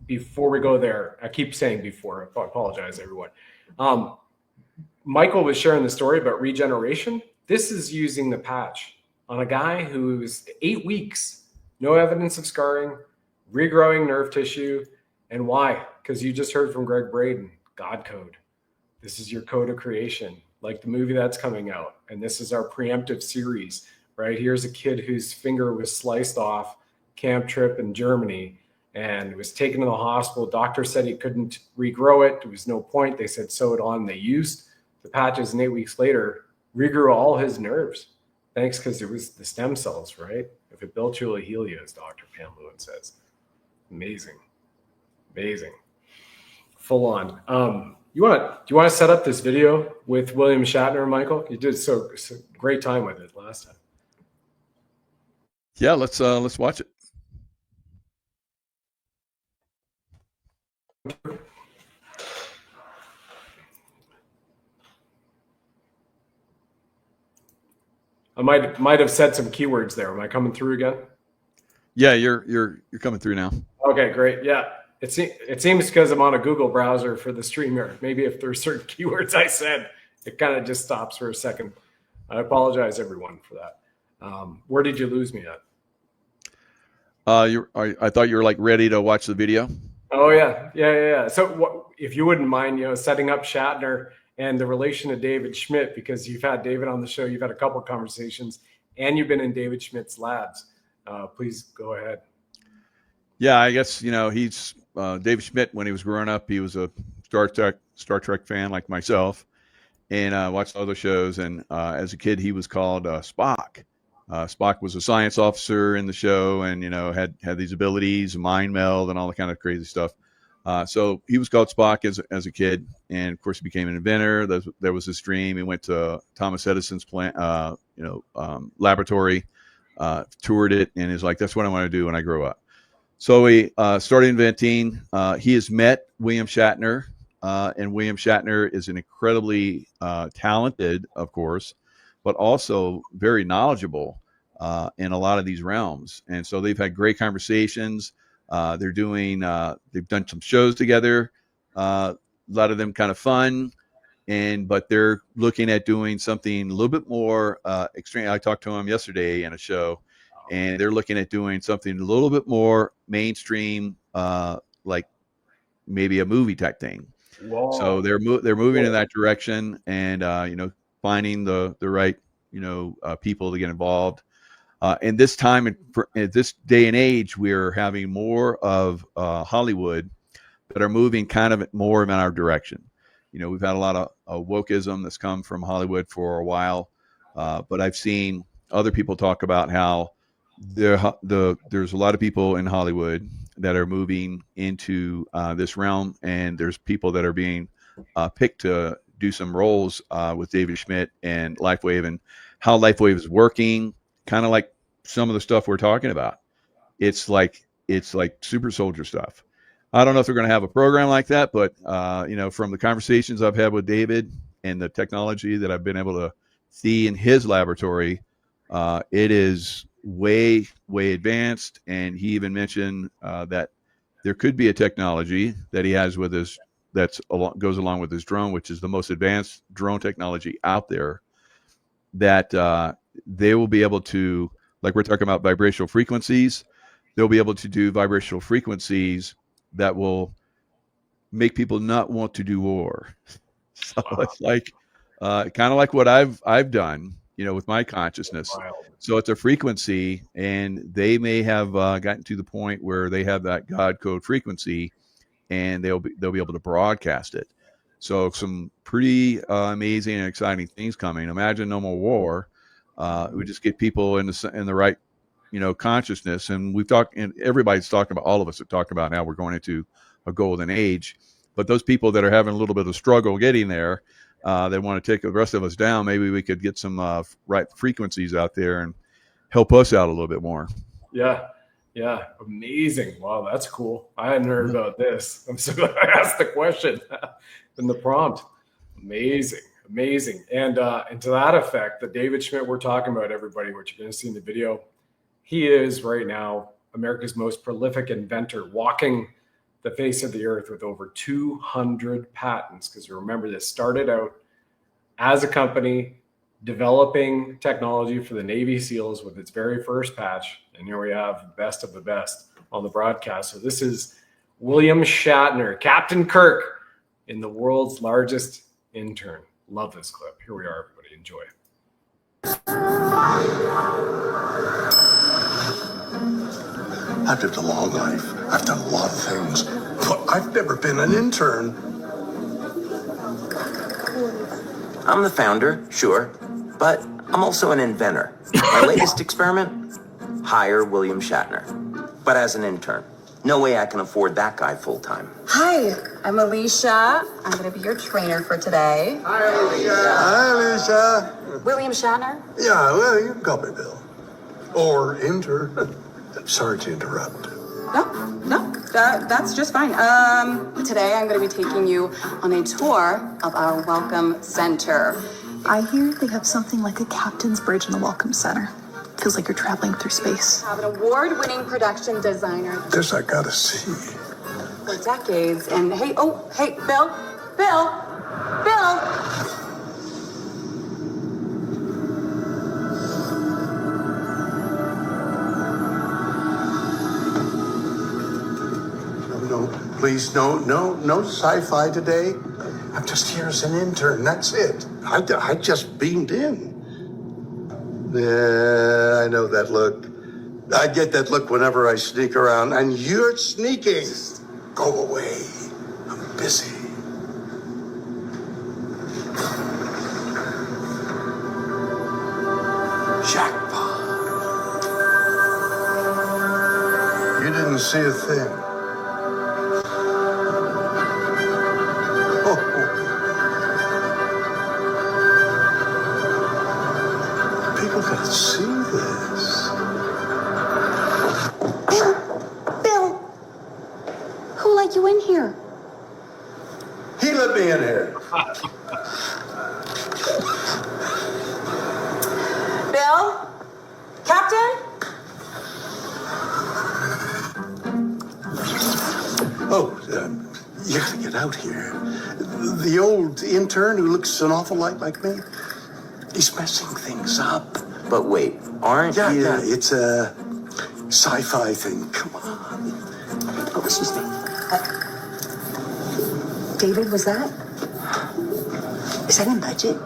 before we go there, I keep saying before, I apologize, everyone. Michael was sharing the story about regeneration. This is using the patch on a guy who's 8 weeks, no evidence of scarring, regrowing nerve tissue. And why? Because you just heard from Greg Braden, God code. This is your code of creation, like the movie that's coming out. And this is our preemptive series, right? Here's a kid whose finger was sliced off camp trip in Germany and was taken to the hospital. Doctor said he couldn't regrow it. There was no point. They said sew it on. They used the patches, and 8 weeks later, regrew all his nerves. Thanks, because it was the stem cells, right? If it built you, it'll heal you, as Dr. Pam Lewin says. Amazing. Amazing. Full on. Do you want to set up this video with William Shatner, Michael? You did so great time with it last time. Yeah, let's watch it. I might have said some keywords there. Am I coming through again? Yeah, you're coming through now. Okay, great. Yeah, it seems because I'm on a Google browser for the streamer. Maybe if there's certain keywords I said, it kind of just stops for a second. I apologize, everyone, for that. Where did you lose me at? I thought you were like ready to watch the video. Oh yeah. So if you wouldn't mind, setting up Shatner and the relation to David Schmidt, because you've had David on the show, you've had a couple of conversations, and you've been in David Schmidt's labs. Please go ahead. Yeah, I guess he's David Schmidt. When he was growing up, he was a Star Trek fan like myself, and watched other shows. And as a kid, he was called Spock. Spock was a science officer in the show, and had these abilities, mind meld, and all the kind of crazy stuff. So he was called Spock as a kid, and of course he became an inventor. There was his dream. He went to Thomas Edison's plant, laboratory, toured it, and is like, that's what I want to do when I grow up. So he started inventing. He has met William Shatner, and William Shatner is an incredibly talented, of course, but also very knowledgeable in a lot of these realms. And so they've had great conversations. They've done some shows together, a lot of them kind of fun, but they're looking at doing something a little bit more extreme. I talked to him yesterday in a show, and they're looking at doing something a little bit more mainstream, like maybe a movie type thing. Whoa. So they're moving in that direction, and finding the right people to get involved. And this time, at this day and age, we're having more of Hollywood that are moving kind of more in our direction. We've had a lot of wokeism that's come from Hollywood for a while, but I've seen other people talk about how there's a lot of people in Hollywood that are moving into this realm, and there's people that are being picked to do some roles with David Schmidt and LifeWave, and how LifeWave is working, kind of like some of the stuff we're talking about. It's like super soldier stuff. I don't know if they're going to have a program like that, but from the conversations I've had with David and the technology that I've been able to see in his laboratory, it is way advanced. And he even mentioned that there could be a technology that he has with his goes along with his drone, which is the most advanced drone technology out there, that they will be able to, like we're talking about vibrational frequencies, they'll be able to do vibrational frequencies that will make people not want to do war. So it's like kind of like what I've done, with my consciousness. So it's a frequency, and they may have gotten to the point where they have that God code frequency, and they'll be able to broadcast it. So some pretty amazing and exciting things coming. Imagine no more war. We just get people in the right, consciousness. And we've talked, and everybody's talking about, all of us are talking about how we're going into a golden age. But those people that are having a little bit of struggle getting there, they want to take the rest of us down. Maybe we could get some right frequencies out there, and help us out a little bit more. Yeah. Yeah. Amazing. Wow. That's cool. I hadn't heard about this. I'm so glad I asked the question in the prompt. Amazing. Amazing. And to that effect, the David Schmidt we're talking about, everybody, what you're going to see in the video, he is right now America's most prolific inventor, walking the face of the earth with over 200 patents. Because remember, this started out as a company developing technology for the Navy SEALs with its very first patch. And here we have the best of the best on the broadcast. So this is William Shatner, Captain Kirk, in the world's largest intern. Love this clip. Here we are, everybody. Enjoy. I've lived a long life. I've done a lot of things, but I've never been an intern. I'm the founder, sure, but I'm also an inventor. My latest experiment? Hire William Shatner, but as an intern. No way I can afford that guy full time. Hi, I'm Alicia. I'm going to be your trainer for today. Hi, Alicia. Hi, Alicia. William Shatner? Yeah, well, you can call me Bill. Or intern. Sorry to interrupt. No, that's just fine. Today I'm going to be taking you on a tour of our Welcome Center. I hear they have something like a captain's bridge in the Welcome Center. Feels like you're traveling through space. I have an award-winning production designer This I gotta see. for decades. And hey, Bill. No, please, no sci-fi today. I'm just here as an intern, that's it. I just beamed in. Yeah, I know that look. I get that look whenever I sneak around, and you're sneaking. Go away. I'm busy. Jackpot. You didn't see a thing. People gotta see this. Bill, who let you in here? He let me in here. Bill? Captain? Oh, you gotta get out here. The old intern who looks an awful lot like me, he's messing things up. But wait, aren't you? Yeah, it's a sci-fi thing. Come on. Oh, excuse me. David, was that? Is that in budget?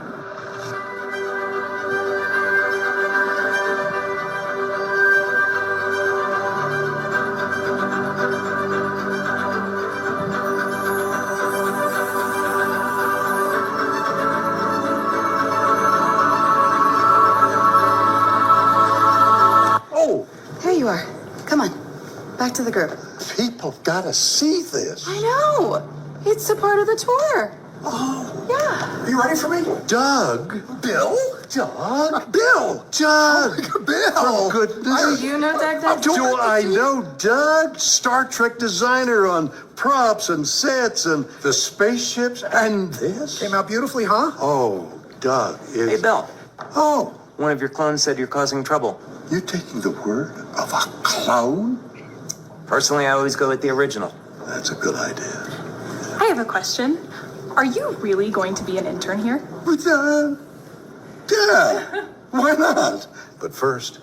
Oh, There you are. Come on. Back to the group. people gotta see this. I know. It's a part of the tour. Oh, Yeah. are you ready for me? Doug. Bill? Doug? Bill. Doug. Bill. For goodness. You know Doug? Do I know Doug? Star Trek designer on props and sets and the spaceships and this? Came out beautifully, huh? Oh, Doug is... Hey, Bill, Oh, one of your clones said you're causing trouble. you're taking the word of a clone? Personally, I always go with the original. That's a good idea. I have a question. Are you really going to be an intern here? But, yeah, why not? But first,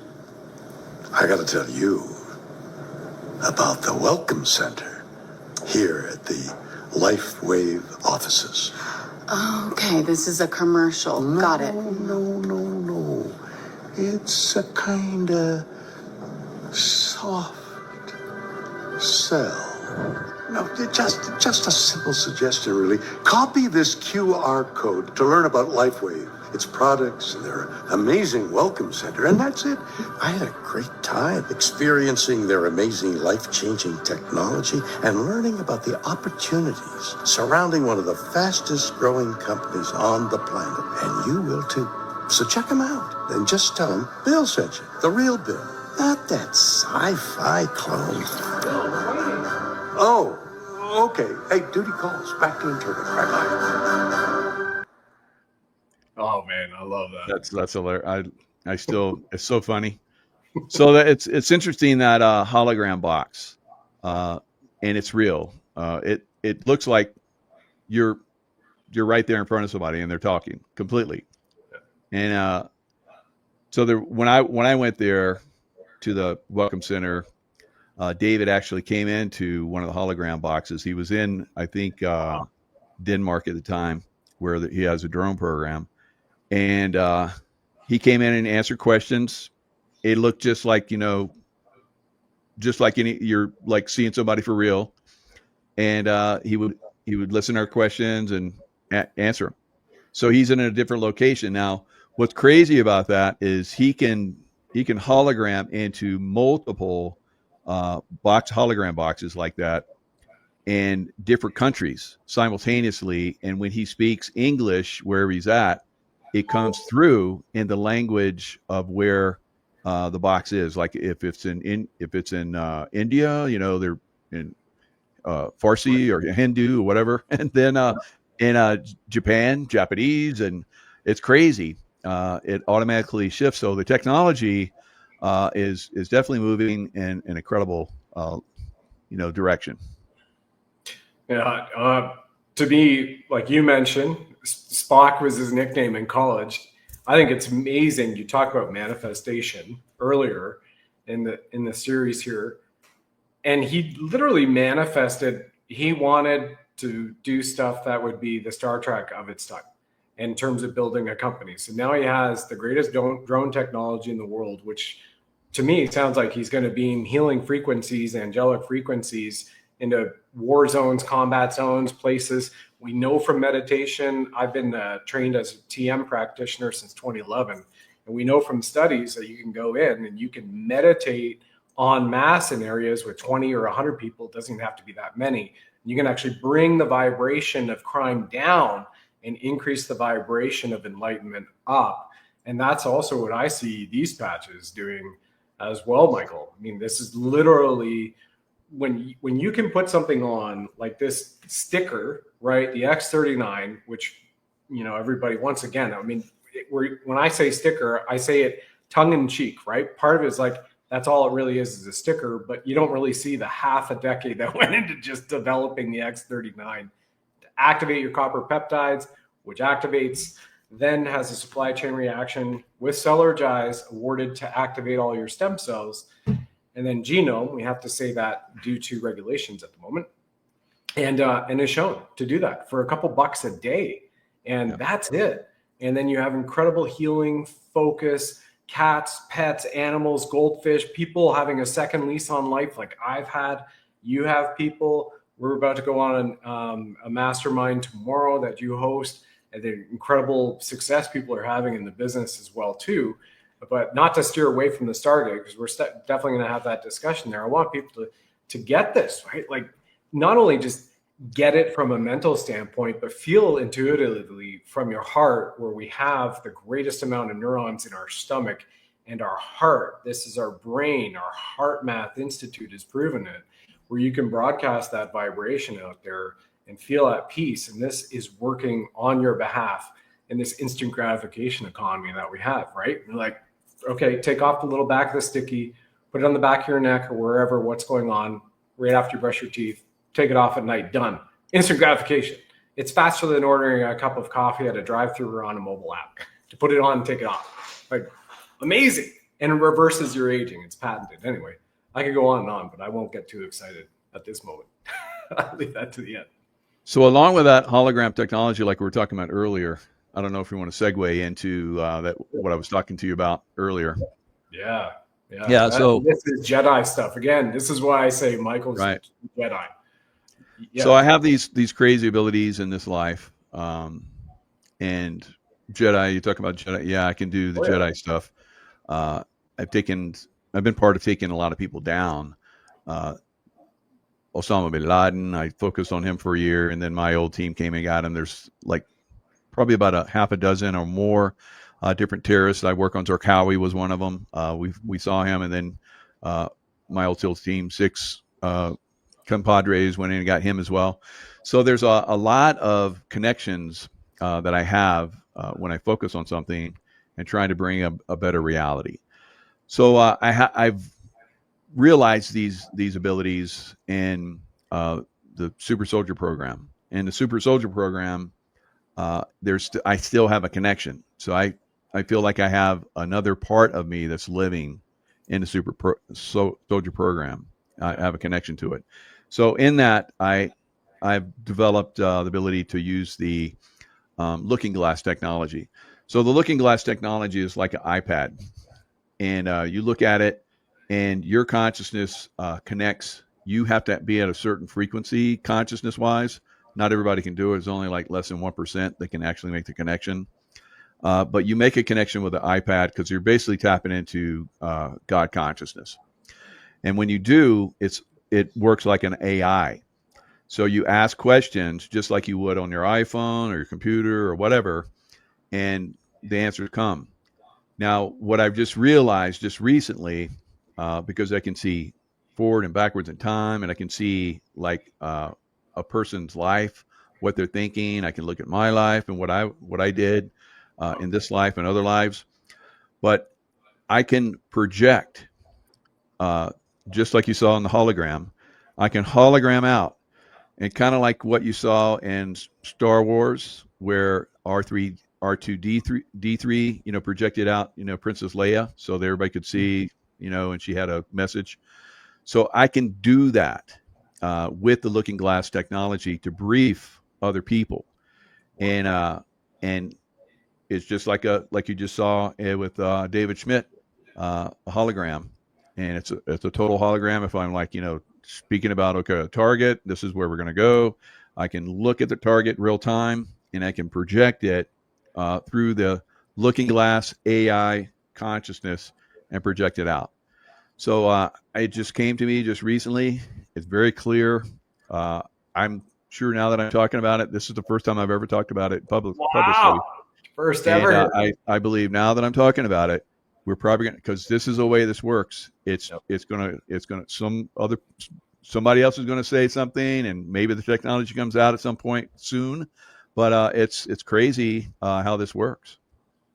I gotta tell you about the Welcome Center here at the LifeWave offices. Okay, this is a commercial. Got it. No. It's a kind of soft sell. No, just a simple suggestion, really. Copy this QR code to learn about LifeWave, its products, and their amazing welcome center, and that's it. I had a great time experiencing their amazing life-changing technology and learning about the opportunities surrounding one of the fastest-growing companies on the planet. And you will too. So check him out. Then just tell him Bill sent you. The real Bill. Not that sci-fi clone. Oh, okay. Hey, duty calls. Back to internet. Bye-bye. Oh man, I love that. That's hilarious. I still, it's so funny. So that it's interesting that hologram box, and it's real. It looks like you're right there in front of somebody and they're talking completely. And so there, when I went there to the Welcome Center, David actually came into one of the hologram boxes. He was in, I think, Denmark at the time, where he has a drone program, and he came in and answered questions. It looked just like, just like you're like seeing somebody for real, and he would listen to our questions and answer them. So he's in a different location now. What's crazy about that is he can hologram into multiple hologram boxes like that in different countries simultaneously. And when he speaks English wherever he's at, it comes through in the language of where the box is. Like if it's in India, they're in Farsi or Hindu or whatever, and then in Japan, Japanese, and it's crazy. It automatically shifts. So the technology is definitely moving in an incredible direction. Yeah. To me, like you mentioned, Spock was his nickname in college. I think it's amazing. You talk about manifestation earlier in the series here, and he literally manifested. He wanted to do stuff that would be the Star Trek of its time in terms of building a company. So now he has the greatest drone technology in the world, which to me sounds like he's going to beam healing frequencies, angelic frequencies into war zones, combat zones, places. We know from meditation, I've been trained as a TM practitioner since 2011. And we know from studies that you can go in and you can meditate en masse in areas with 20 or 100 people. It doesn't even have to be that many. You can actually bring the vibration of crime down and increase the vibration of enlightenment up. And that's also what I see these patches doing as well, Michael. I mean, this is literally when you can put something on like this sticker, right? The X39, which, everybody, once again, I mean, when I say sticker, I say it tongue in cheek, right? Part of it is like, that's all it really is a sticker, but you don't really see the half a decade that went into just developing the X39 to activate your copper peptides, which activates, then has a supply chain reaction with Celergize awarded to activate all your stem cells. And then genome, we have to say that due to regulations at the moment, and is shown to do that for a couple bucks a day. And that's it. And then you have incredible healing, focus, cats, pets, animals, goldfish, people having a second lease on life like I've had. You have people. We're about to go on a mastermind tomorrow that you host, and the incredible success people are having in the business as well too. But not to steer away from the Stargate, because we're definitely going to have that discussion there. I want people to get this, right? Like not only just get it from a mental standpoint, but feel intuitively from your heart, where we have the greatest amount of neurons in our stomach and our heart. This is our brain. Our Heart Math Institute has proven it, where you can broadcast that vibration out there and feel at peace. And this is working on your behalf in this instant gratification economy that we have, right? You're like, okay, take off the little back of the sticky, put it on the back of your neck or wherever, what's going on right after you brush your teeth, take it off at night, done. Instant gratification. It's faster than ordering a cup of coffee at a drive-thru or on a mobile app. To put it on and take it off. Like, amazing. And it reverses your aging. It's patented. Anyway, I could go on, but I won't get too excited at this moment. I'll leave that to the end. So along with that hologram technology, like we were talking about earlier, I don't know if you want to segue into what I was talking to you about earlier. Yeah. So this is Jedi stuff. Again, this is why I say Michael's right. Jedi. Yeah. So I have these crazy abilities in this life, and Jedi. You talk about Jedi. Yeah, I can do the Jedi stuff. I've been part of taking a lot of people down. Osama bin Laden, I focused on him for a year, and then my old team came and got him. There's like probably about a half a dozen or more different terrorists. I work on Zarqawi was one of them. We saw him, and then my old SEAL Team 6 compadres went in and got him as well. So there's a lot of connections that I have when I focus on something and trying to bring a better reality. So I've realized these abilities in the Super Soldier program. In the Super Soldier program, I still have a connection. So I feel like I have another part of me that's living in the Soldier program. I have a connection to it. So in that, I've developed the ability to use the looking glass technology. So the looking glass technology is like an iPad, and you look at it, and your consciousness connects. You have to be at a certain frequency, consciousness-wise. Not everybody can do it. It's only like less than 1% that can actually make the connection. But you make a connection with the iPad because you're basically tapping into God consciousness. And when you do, it works like an AI. So you ask questions just like you would on your iPhone or your computer or whatever, and the answers come. Now, what I've just realized just recently, because I can see forward and backwards in time, and I can see like a person's life, what they're thinking. I can look at my life and what I did in this life and other lives, but I can project, just like you saw in the hologram. I can hologram out, and kind of like what you saw in Star Wars, where R2D3, projected out, Princess Leia, so that everybody could see, and she had a message. So I can do that with the looking glass technology to brief other people, and it's just like you just saw with David Schmidt, a hologram, and it's a total hologram. If I'm like, speaking about, okay, a target, this is where we're going to go. I can look at the target real time, and I can project it through the looking glass AI consciousness and project it out. So it just came to me just recently. It's very clear. I'm sure now that I'm talking about it, this is the first time I've ever talked about it publicly. First ever. And, I believe now that I'm talking about it, we're probably going to, because this is the way this works. It's going to somebody else is going to say something, and maybe the technology comes out at some point soon, but it's crazy how this works.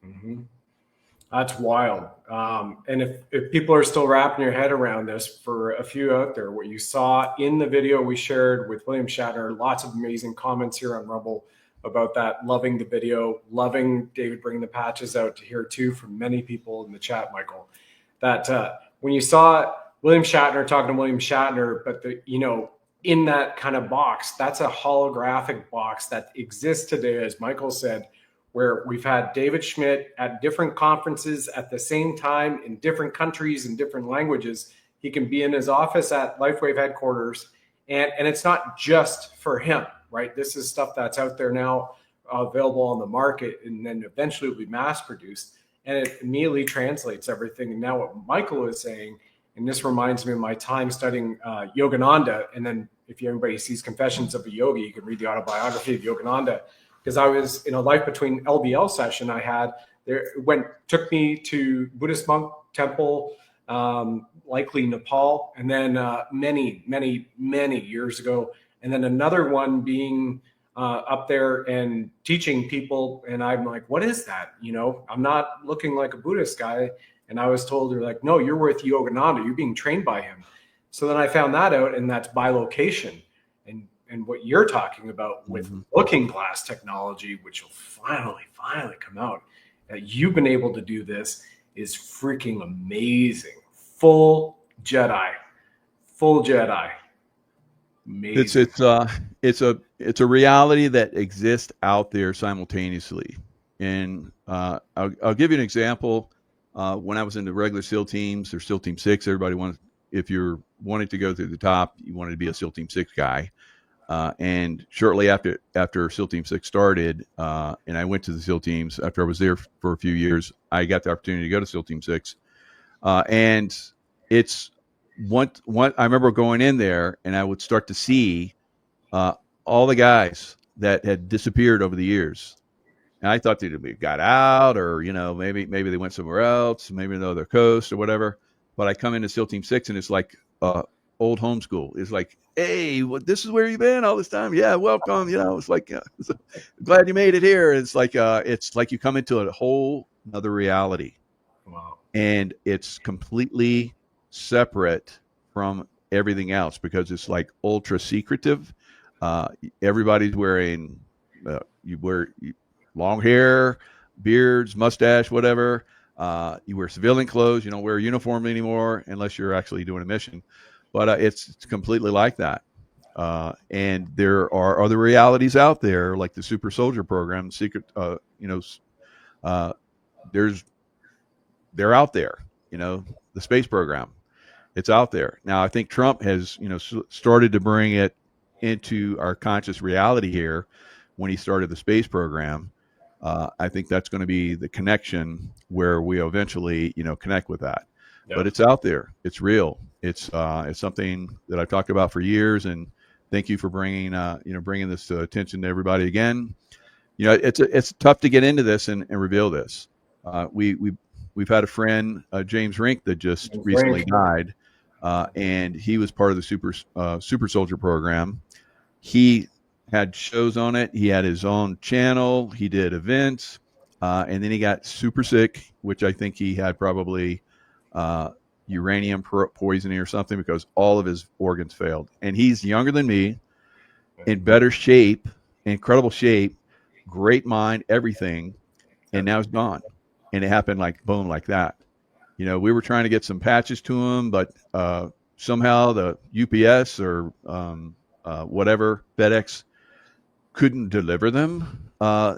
Mm-hmm. That's wild. And if people are still wrapping your head around this, for a few out there, what you saw in the video we shared with William Shatner, lots of amazing comments here on Rumble about that, loving the video, loving David bringing the patches out to hear too from many people in the chat, Michael, that when you saw William Shatner talking to William Shatner, but in that kind of box, that's a holographic box that exists today, as Michael said, where we've had David Schmidt at different conferences at the same time in different countries and different languages. He can be in his office at LifeWave headquarters, and it's not just for him, right? This is stuff that's out there now, available on the market, and then eventually will be mass produced, and it immediately translates everything. And now what Michael is saying, and this reminds me of my time studying Yogananda, and then if anybody sees Confessions of a Yogi, you can read the autobiography of Yogananda. Because I was in a life between LBL session I had there, took me to Buddhist monk temple, likely Nepal, and then many years ago, and then another one being up there and teaching people, and I'm like, what is that? I'm not looking like a Buddhist guy, and I was told, they're like, no, you're with Yogananda, you're being trained by him. So then I found that out, and that's by location. And what you're talking about with looking glass technology, which will finally come out, that you've been able to do this, is freaking amazing. Full Jedi. Amazing. It's a reality that exists out there simultaneously. And I'll give you an example. When I was in the regular SEAL teams, or SEAL Team 6, everybody wanted, if you're wanting to go through the top, you wanted to be a SEAL Team 6 guy. And shortly after SEAL Team 6 started, and I went to the SEAL teams after I was there for a few years, I got the opportunity to go to SEAL Team 6. And it's one I remember going in there, and I would start to see all the guys that had disappeared over the years. And I thought they got out, or maybe they went somewhere else, maybe another coast or whatever. But I come into SEAL Team 6, and it's like old homeschool. It's like, hey, this is where you've been all this time. Yeah, welcome. It's like glad you made it here. It's like you come into a whole another reality. Wow. And it's completely separate from everything else because it's like ultra secretive. Everybody's wearing long hair, beards, mustache, whatever. You wear civilian clothes. You don't wear a uniform anymore unless you're actually doing a mission. But it's completely like that. And there are other realities out there, like the Super Soldier Program, secret. They're out there. The space program. It's out there now. I think Trump has started to bring it into our conscious reality here when he started the space program. I think that's going to be the connection where we eventually, connect with that. Yep. But it's out there. It's real. It's something that I've talked about for years. And thank you for bringing this to attention to everybody again. It's tough to get into this and reveal this. We've had a friend, James Rink, that just recently died, and he was part of the Super Soldier Program. He had shows on it. He had his own channel. He did events, and then he got super sick, which I think he had probably uranium poisoning or something because all of his organs failed. And he's younger than me, in better shape, incredible shape, great mind, everything, and now he's gone. And it happened like boom, like that. We were trying to get some patches to him, but somehow the UPS or whatever, FedEx, couldn't deliver them.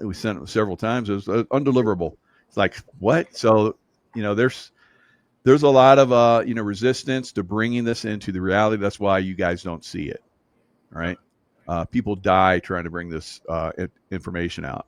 We sent it several times. It was undeliverable. It's like, what? So, there's a lot of, resistance to bringing this into the reality. That's why you guys don't see it. Right? People die trying to bring this information out.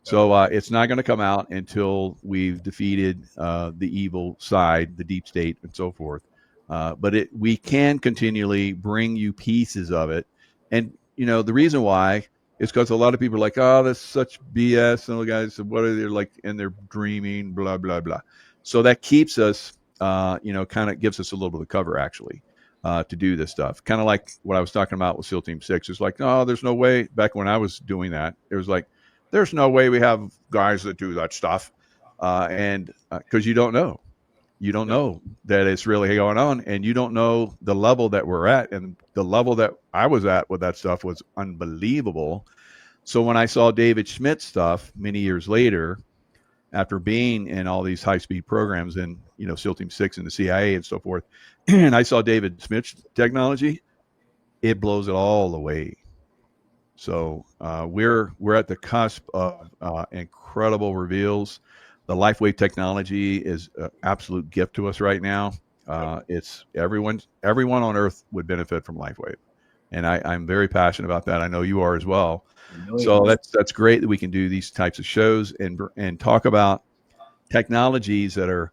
So it's not going to come out until we've defeated the evil side, the deep state, and so forth. But we can continually bring you pieces of it. And, the reason why is because a lot of people are like, oh, that's such BS. And the guys, what are they like? And they're dreaming, blah, blah, blah. So that keeps us, kind of gives us a little bit of cover, actually, to do this stuff. Kind of like what I was talking about with SEAL Team 6. It's like, no, there's no way. Back when I was doing that, it was like, there's no way we have guys that do that stuff. And because you don't know that it's really going on, and you don't know the level that we're at, and the level that I was at with that stuff was unbelievable. So when I saw David Schmidt's stuff many years later, after being in all these high-speed programs and, SEAL Team 6 and the CIA and so forth, and I saw David Schmidt's technology, it blows it all away. So we're at the cusp of incredible reveals. The LifeWave technology is an absolute gift to us right now. It's everyone on Earth would benefit from LifeWave, and I'm very passionate about that. I know you are as well. So that's great that we can do these types of shows and talk about technologies that are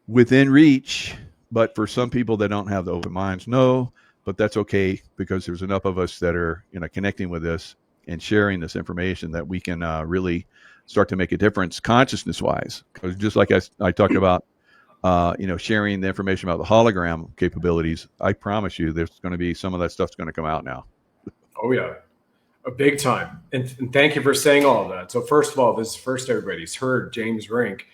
within reach, but for some people that don't have the open minds, no. But that's okay, because there's enough of us that are connecting with this and sharing this information that we can really start to make a difference consciousness-wise. Because just like I talked about, sharing the information about the hologram capabilities, I promise you there's going to be some of that stuff's going to come out now. Oh, yeah. A big time. And thank you for saying all of that. So first of all, everybody's heard James Rink,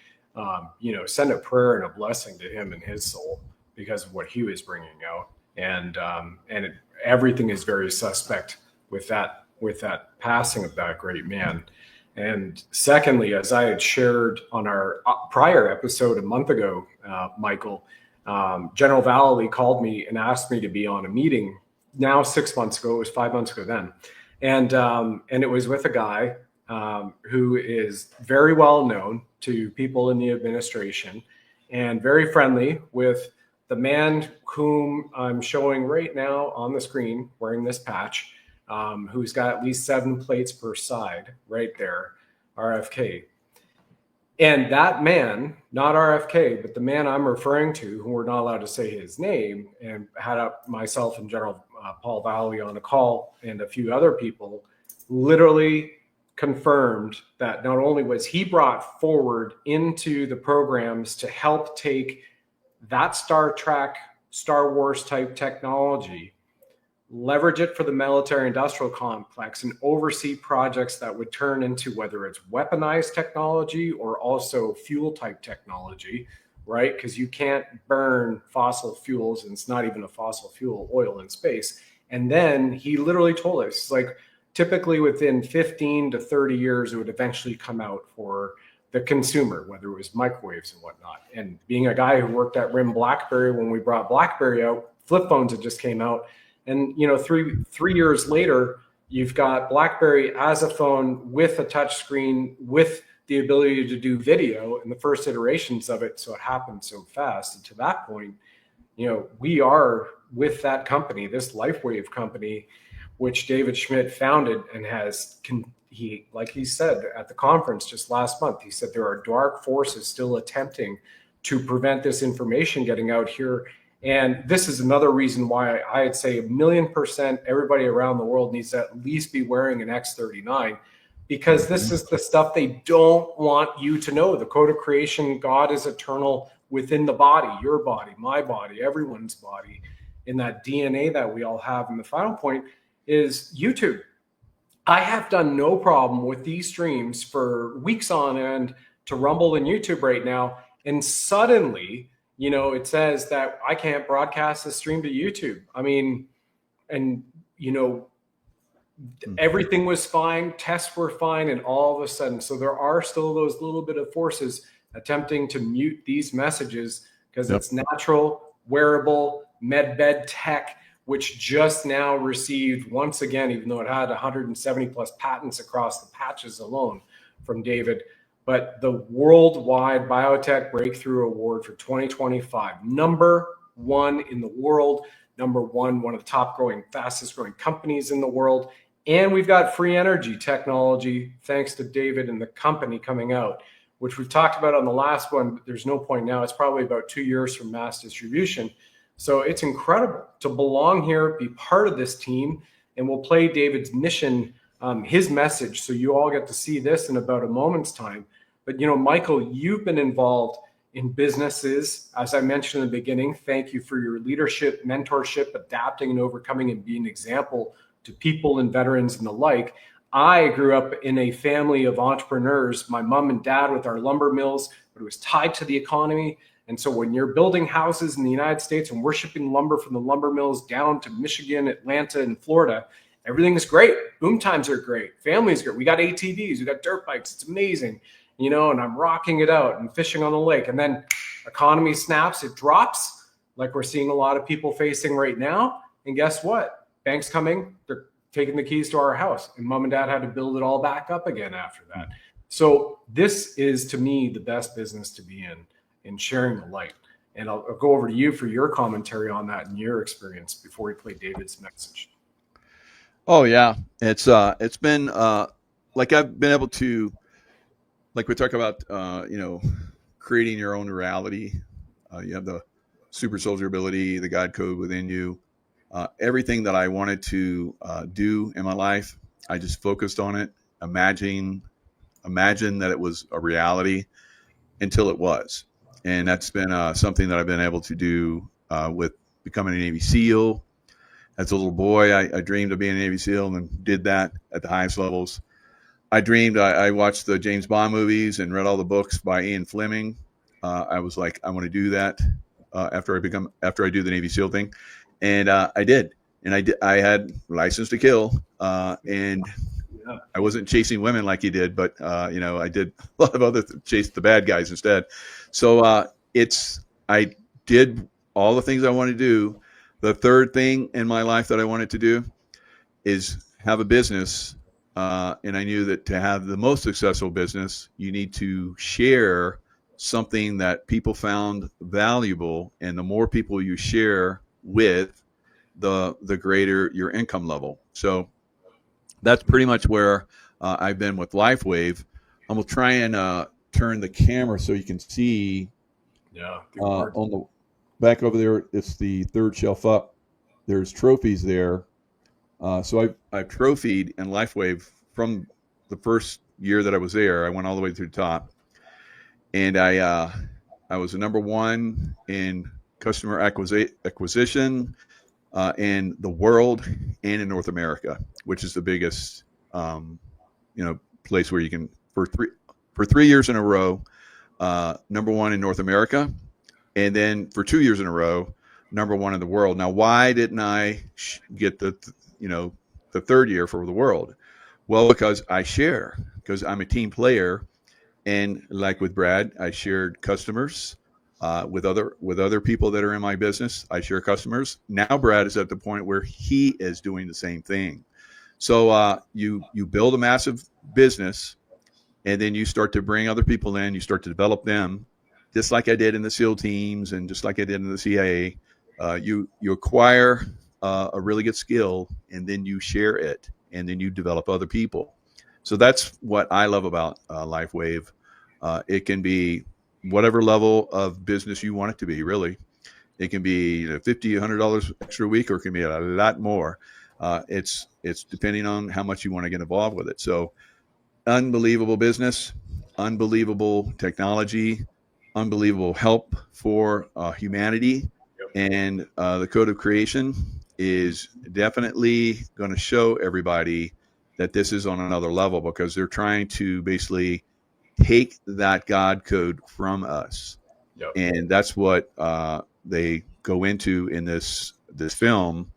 send a prayer and a blessing to him and his soul because of what he was bringing out. And everything is very suspect with that passing of that great man. And secondly, as I had shared on our prior episode a month ago, Michael, General Valley called me and asked me to be on a meeting now 6 months ago. It was 5 months ago then. And it was with a guy who is very well known to people in the administration and very friendly with the man whom I'm showing right now on the screen wearing this patch, who's got at least 7 plates per side right there, RFK. And that man, not RFK, but the man I'm referring to, who we're not allowed to say his name, and had up myself and General Paul Valley on a call and a few other people, literally confirmed that not only was he brought forward into the programs to help take that Star Trek, Star Wars type technology, leverage it for the military industrial complex, and oversee projects that would turn into whether it's weaponized technology or also fuel type technology, right? Because you can't burn fossil fuels, and it's not even a fossil fuel, oil in space. And then he literally told us, like, typically within 15 to 30 years, it would eventually come out for the consumer, whether it was microwaves and whatnot. And being a guy who worked at RIM BlackBerry when we brought BlackBerry out, flip phones had just came out. And, you know, three years later, you've got BlackBerry as a phone with a touch screen, with the ability to do video in the first iterations of it. So it happened so fast. And to that point, you know, we are with that company, this LifeWave company, which David Schmidt founded and has, like he said at the conference just last month, he said there are dark forces still attempting to prevent this information getting out here. And this is another reason why I'd say 1,000,000% everybody around the world needs to at least be wearing an X39, because this is the stuff they don't want you to know. The code of creation, God is eternal within the body, your body, my body, everyone's body, in that DNA that we all have. And the final point is YouTube. I have done no problem with these streams for weeks on end to Rumble and YouTube right now. And suddenly, you know, it says that I can't broadcast the stream to YouTube. I mean, and, you know, everything was fine, tests were fine, and all of a sudden, so there are still those little bit of forces attempting to mute these messages because it's natural, wearable, medbed tech, which just now received, once again, even though it had 170 plus patents across the patches alone from David, but the Worldwide Biotech Breakthrough Award for 2025, #1 in the world, #1, one of the top growing, fastest growing companies in the world. And we've got free energy technology, thanks to David and the company coming out, which we've talked about on the last one, but there's no point now. It's probably about 2 years from mass distribution. So it's incredible to belong here, be part of this team, and we'll play David's mission, his message, so you all get to see this in about a moment's time. But, you know, Michael, you've been involved in businesses, as I mentioned in the beginning. Thank you for your leadership, mentorship, adapting and overcoming, and being an example to people and veterans and the like. I grew up in a family of entrepreneurs, my mom and dad with our lumber mills, but it was tied to the economy. And so when you're building houses in the United States and we're shipping lumber from the lumber mills down to Michigan, Atlanta, and Florida, everything is great. Boom times are great. Families are great. We got ATVs, we got dirt bikes. It's amazing, you know, and I'm rocking it out and fishing on the lake. And then economy snaps, it drops, like we're seeing a lot of people facing right now. And guess what? Banks coming, they're taking the keys to our house. And mom and dad had to build it all back up again after that. So this is, to me, the best business to be in sharing the light. And I'll go over to you for your commentary on that and your experience before we play David's message. Oh yeah, it's been like I've been able to, like we talk about, you know, creating your own reality. You have the super soldier ability, the God code within you. Everything that I wanted to do in my life, I just focused on it. Imagine that it was a reality until it was. And that's been something that I've been able to do with becoming a Navy SEAL. As a little boy, I dreamed of being a Navy SEAL and did that at the highest levels. I watched the James Bond movies and read all the books by Ian Fleming. I was like, I want to do that after I do the Navy SEAL thing. And I did. And I had License to Kill. And I wasn't chasing women like he did, but you know, I did a lot of other chase the bad guys instead. So I did all the things I wanted to do. The third thing in my life that I wanted to do is have a business. And I knew that to have the most successful business, you need to share something that people found valuable. And the more people you share with, the greater your income level. So that's pretty much where I've been with LifeWave. I'm going to try and turn the camera so you can see on the back over there. It's the third shelf up. There's trophies there. So I've trophied in LifeWave from the first year that I was there, I went all the way through the top, and I was the number one in customer acquisition in the world and in North America, which is the biggest, place where you can for 3 years in a row, number one in North America, and then for 2 years in a row, number one in the world. Now, why didn't I get the third year for the world? Well, because I'm a team player, and like with Brad, I shared customers. With other people that are in my business, I share customers. Now Brad is at the point where he is doing the same thing. So you build a massive business, and then you start to bring other people in. You start to develop them, just like I did in the SEAL teams and just like I did in the CIA. You acquire a really good skill, and then you share it, and then you develop other people. So that's what I love about LifeWave. It can be whatever level of business you want it to be, really. It can be $50, $100 extra a week, or it can be a lot more. It's depending on how much you want to get involved with it. So unbelievable business, unbelievable technology, unbelievable help for humanity. And the Code of Creation is definitely going to show everybody that this is on another level, because they're trying to basically take that God code from us. Yep. And that's what they go into in this film,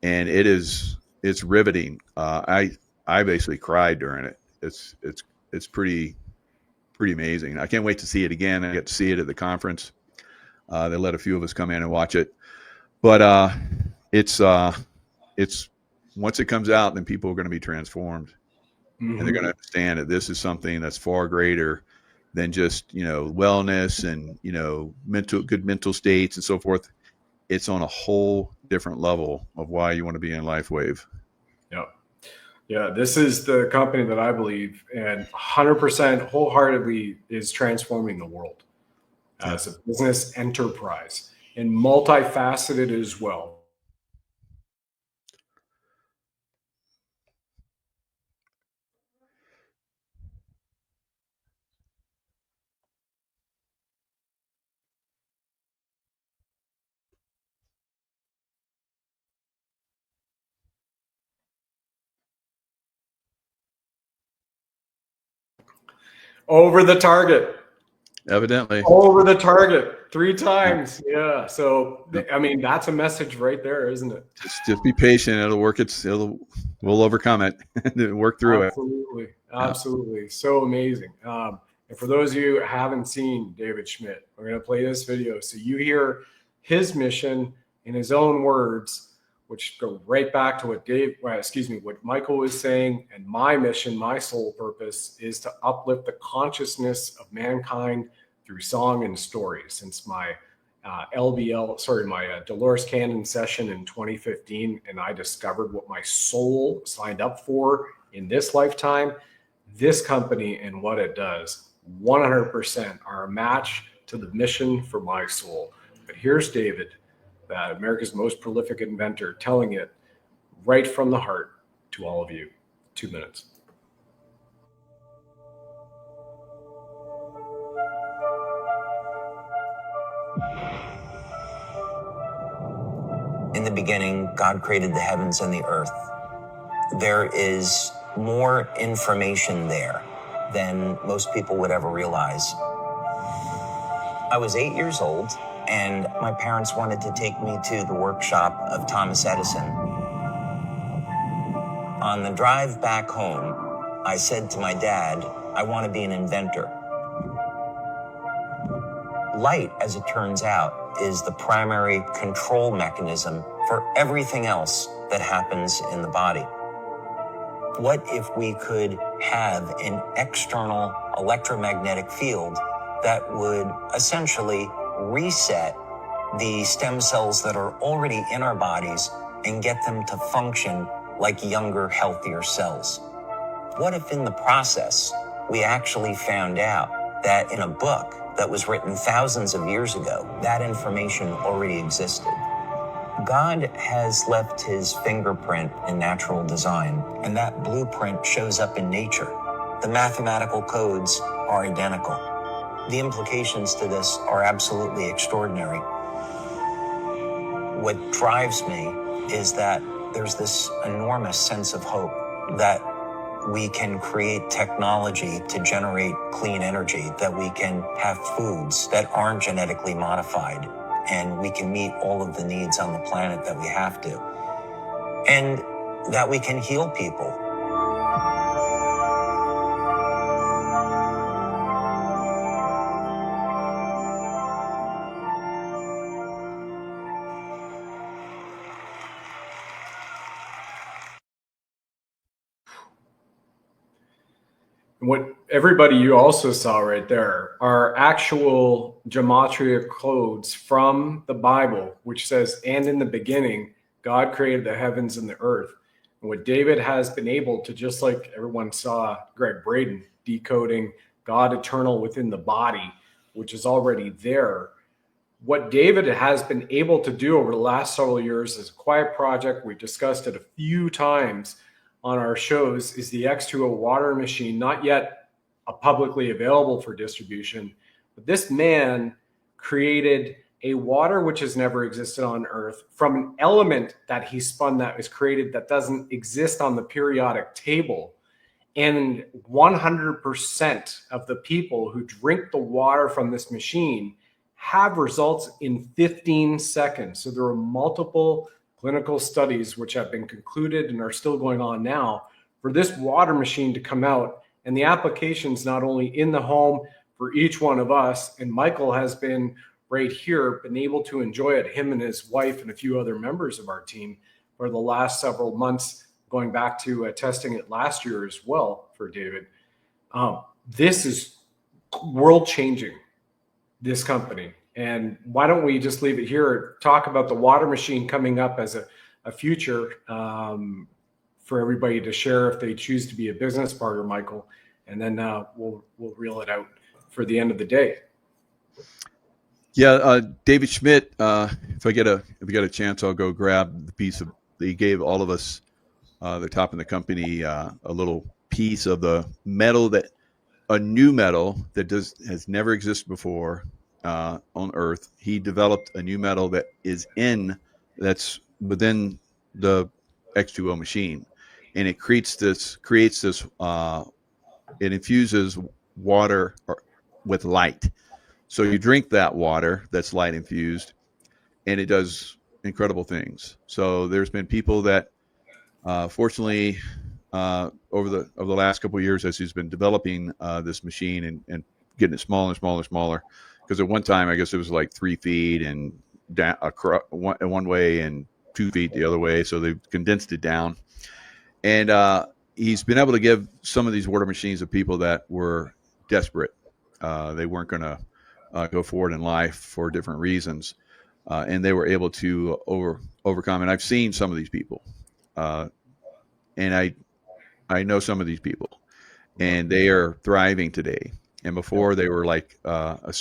and it's riveting. I basically cried during it. It's pretty amazing. I can't wait to see it again. I get to see it at the conference. They let a few of us come in and watch it, but it's once it comes out, then people are going to be transformed. And they're going to understand that this is something that's far greater than just, wellness and, good mental states and so forth. It's on a whole different level of why you want to be in LifeWave. Yeah. Yeah. This is the company that I believe and 100% wholeheartedly is transforming the world as a business enterprise, and multifaceted as well. Over the target. Evidently. Over the target 3 times. Yeah. So, I mean, that's a message right there, isn't it? Just be patient. It'll work. We'll overcome it and work through Absolutely. Absolutely. So amazing. And for those of you who haven't seen David Schmidt, we're going to play this video so you hear his mission in his own words, which go right back to what Michael was saying. And my mission, my sole purpose, is to uplift the consciousness of mankind through song and story. Since my my Dolores Cannon session in 2015, and I discovered what my soul signed up for in this lifetime, this company and what it does 100% are a match to the mission for my soul. But here's David, America's most prolific inventor, telling it right from the heart to all of you. 2 minutes. In the beginning, God created the heavens and the earth. There is more information there than most people would ever realize. I was 8 years old, and my parents wanted to take me to the workshop of Thomas Edison. On the drive back home, I said to my dad, I want to be an inventor. Light, as it turns out, is the primary control mechanism for everything else that happens in the body. What if we could have an external electromagnetic field that would essentially reset the stem cells that are already in our bodies and get them to function like younger, healthier cells? What if in the process we actually found out that in a book that was written thousands of years ago, that information already existed? God has left his fingerprint in natural design, and that blueprint shows up in nature. The mathematical codes are identical. The implications to this are absolutely extraordinary. What drives me is that there's this enormous sense of hope that we can create technology to generate clean energy, that we can have foods that aren't genetically modified, and we can meet all of the needs on the planet that we have to, and that we can heal people. What everybody you also saw right there are actual gematria codes from the Bible, which says, and in the beginning, God created the heavens and the earth. And what David has been able to, just like everyone saw Greg Braden decoding God eternal within the body, which is already there. What David has been able to do over the last several years is a quiet project. We've discussed it a few times on our shows, is the X2O water machine, not yet publicly available for distribution. But this man created a water which has never existed on Earth from an element that he spun that was created that doesn't exist on the periodic table. And 100% of the people who drink the water from this machine have results in 15 seconds. So there are multiple clinical studies which have been concluded and are still going on now for this water machine to come out, and the applications not only in the home for each one of us, and Michael has been right here, been able to enjoy it, him and his wife and a few other members of our team for the last several months, going back to testing it last year as well for David. This is world changing, this company. And why don't we just leave it here, talk about the water machine coming up as a future for everybody to share if they choose to be a business partner, Michael, and then we'll reel it out for the end of the day. Yeah, David Schmidt. If I get a chance, I'll go grab the piece of. He gave all of us, the top of the company, a little piece of the metal a new metal that has never existed before on Earth. He developed a new metal that's within the X2O machine, and it creates this. It infuses water with light. So you drink that water that's light infused, and it does incredible things. So there's been people that, fortunately, over the last couple of years, as he's been developing this machine and getting it smaller and smaller and smaller, because at one time I guess it was like 3 feet and down one way and 2 feet the other way. So they've condensed it down, and he's been able to give some of these water machines to people that were desperate. They weren't going to go forward in life for different reasons, and they were able to overcome. And I've seen some of these people, and I know some of these people, and they are thriving today. And before they were like a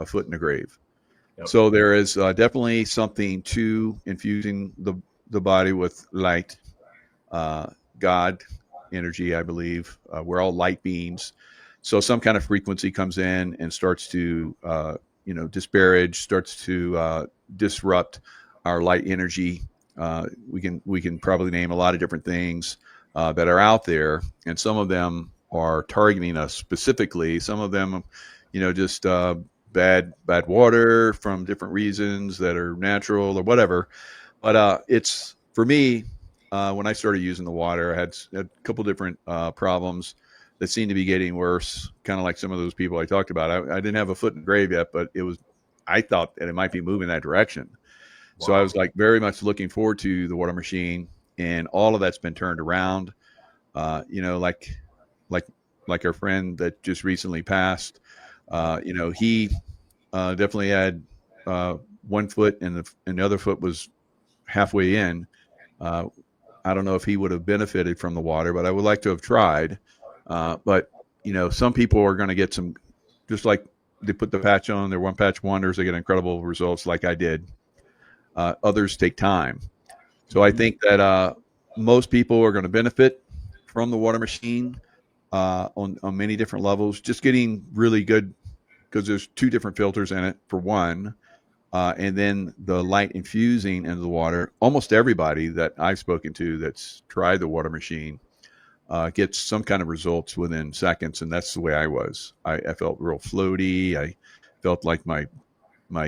foot in the grave. Yep. So there is definitely something to infusing the body with light, God energy, I believe. We're all light beings. So some kind of frequency comes in and starts to, disparage, starts to disrupt our light energy. We can probably name a lot of different things that are out there, and some of them are targeting us specifically. Some of them, just bad water from different reasons that are natural or whatever. But it's, for me, when I started using the water, I had a couple different problems that seemed to be getting worse, kind of like some of those people I talked about. I didn't have a foot in the grave yet, but I thought that it might be moving that direction. Wow. So I was like very much looking forward to the water machine, and all of that's been turned around. Like our friend that just recently passed, he definitely had 1 foot and the other foot was halfway in. I don't know if he would have benefited from the water, but I would like to have tried. But some people are going to get some, just like they put the patch on, they're one patch wonders, they get incredible results like I did. Others take time. So I think that most people are going to benefit from the water machine on many different levels. Just getting really good, because there's 2 different filters in it for one, and then the light infusing into the water. Almost everybody that I've spoken to that's tried the water machine gets some kind of results within seconds, and that's the way I was. I felt real floaty. I felt like my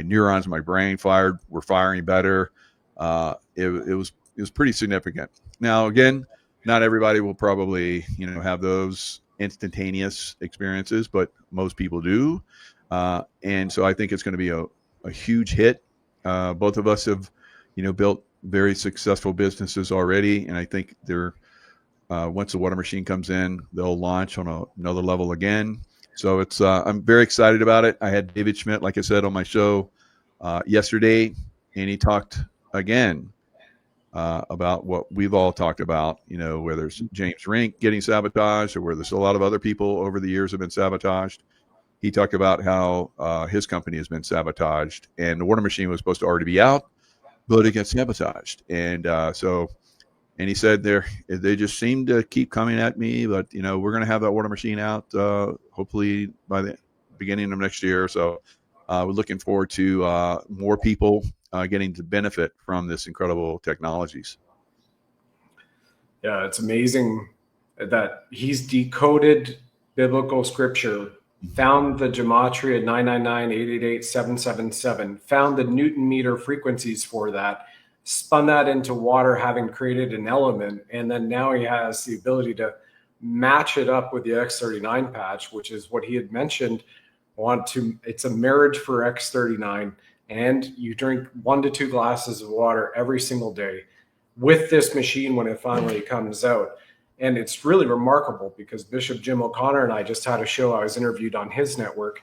neurons in my brain were firing better. It was pretty significant. Now, again, not everybody will probably have those instantaneous experiences, but most people do. And so I think it's going to be a huge hit. Both of us have built very successful businesses already, and I think they're once the water machine comes in, they'll launch on another level again. So it's I'm very excited about it. I had David Schmidt, like I said, on my show yesterday, and he talked again about what we've all talked about, whether it's James Rink getting sabotaged or where there's a lot of other people over the years have been sabotaged. He talked about how his company has been sabotaged, and the water machine was supposed to already be out, but it gets sabotaged. And and he said they just seem to keep coming at me, but we're going to have that water machine out hopefully by the beginning of next year. So we're looking forward to more people getting to benefit from this incredible technologies. Yeah, it's amazing that he's decoded biblical scripture, found the gematria 999-888-777, found the Newton meter frequencies for that, spun that into water, having created an element, and then now he has the ability to match it up with the X39 patch, which is what he had mentioned. It's a marriage for X39, and you drink 1 to 2 glasses of water every single day with this machine when it finally comes out. And it's really remarkable because Bishop Jim O'Connor and I just had a show. I was interviewed on his network,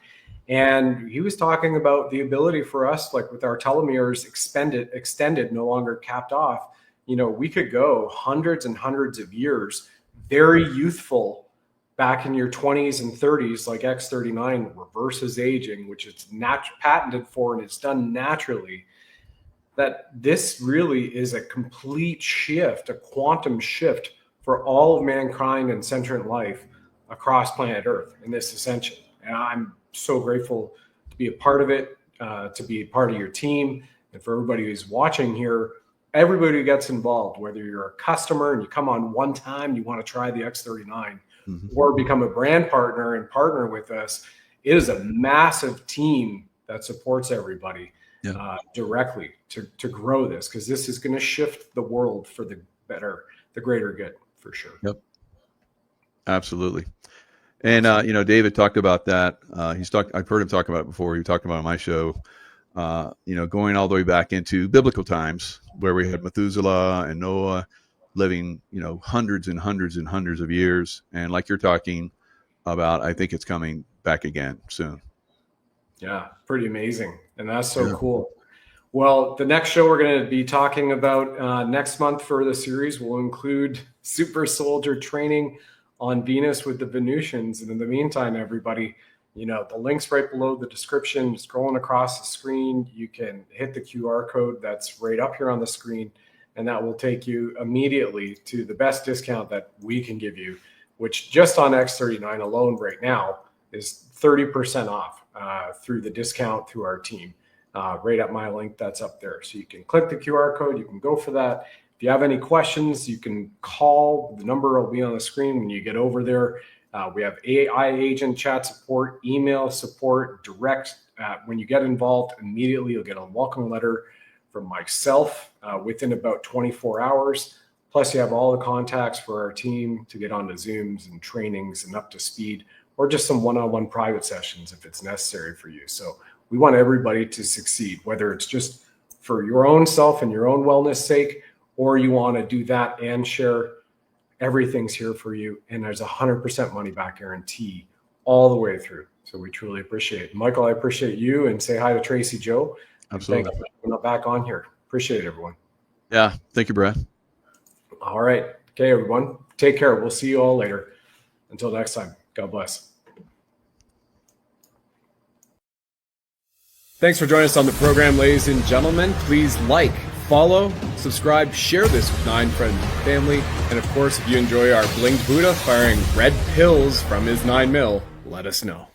and he was talking about the ability for us, like with our telomeres extended, no longer capped off, we could go hundreds and hundreds of years, very youthful, back in your 20s and 30s, like X39 reverses aging, which it's patented for, and it's done naturally. That this really is a complete shift, a quantum shift for all of mankind and sentient life across planet Earth in this ascension. And I'm so grateful to be a part of it, to be a part of your team. And for everybody who's watching here, everybody who gets involved, whether you're a customer and you come on one time, you want to try the X39, or become a brand partner and partner with us, it is a massive team that supports everybody directly to grow this, because this is going to shift the world for the better, the greater good, for sure. Yep. Absolutely. And, David talked about that. I've heard him talk about it before. He talked about it on my show, going all the way back into biblical times where we had Methuselah and Noah living, hundreds and hundreds and hundreds of years. And like you're talking about, I think it's coming back again soon. Yeah, pretty amazing. And that's so cool. Well, the next show we're going to be talking about next month for the series will include super soldier training on Venus with the Venusians. And in the meantime, everybody, the link's right below the description, scrolling across the screen. You can hit the QR code that's right up here on the screen, and that will take you immediately to the best discount that we can give you, which just on X39 alone right now is 30% off through the discount through our team. Right at my link that's up there. So you can click the QR code, you can go for that. If you have any questions, you can call. The number will be on the screen when you get over there. We have AI agent chat support, email support, direct. When you get involved, immediately you'll get a welcome letter from myself within about 24 hours. Plus, you have all the contacts for our team to get onto Zooms and trainings and up to speed, or just some one-on-one private sessions if it's necessary for you. So we want everybody to succeed, whether it's just for your own self and your own wellness sake, or you want to do that and share. Everything's here for you. And there's 100% money back guarantee all the way through. So we truly appreciate it. Michael, I appreciate you, and say hi to Tracy Joe. Absolutely. Thank you for coming back on here. Appreciate it, everyone. Yeah. Thank you, Brad. All right. Okay, everyone. Take care. We'll see you all later. Until next time. God bless. Thanks for joining us on the program, ladies and gentlemen. Please like, follow, subscribe, share this with 9 friends and family. And of course, if you enjoy our blinged Buddha firing red pills from his 9mm, let us know.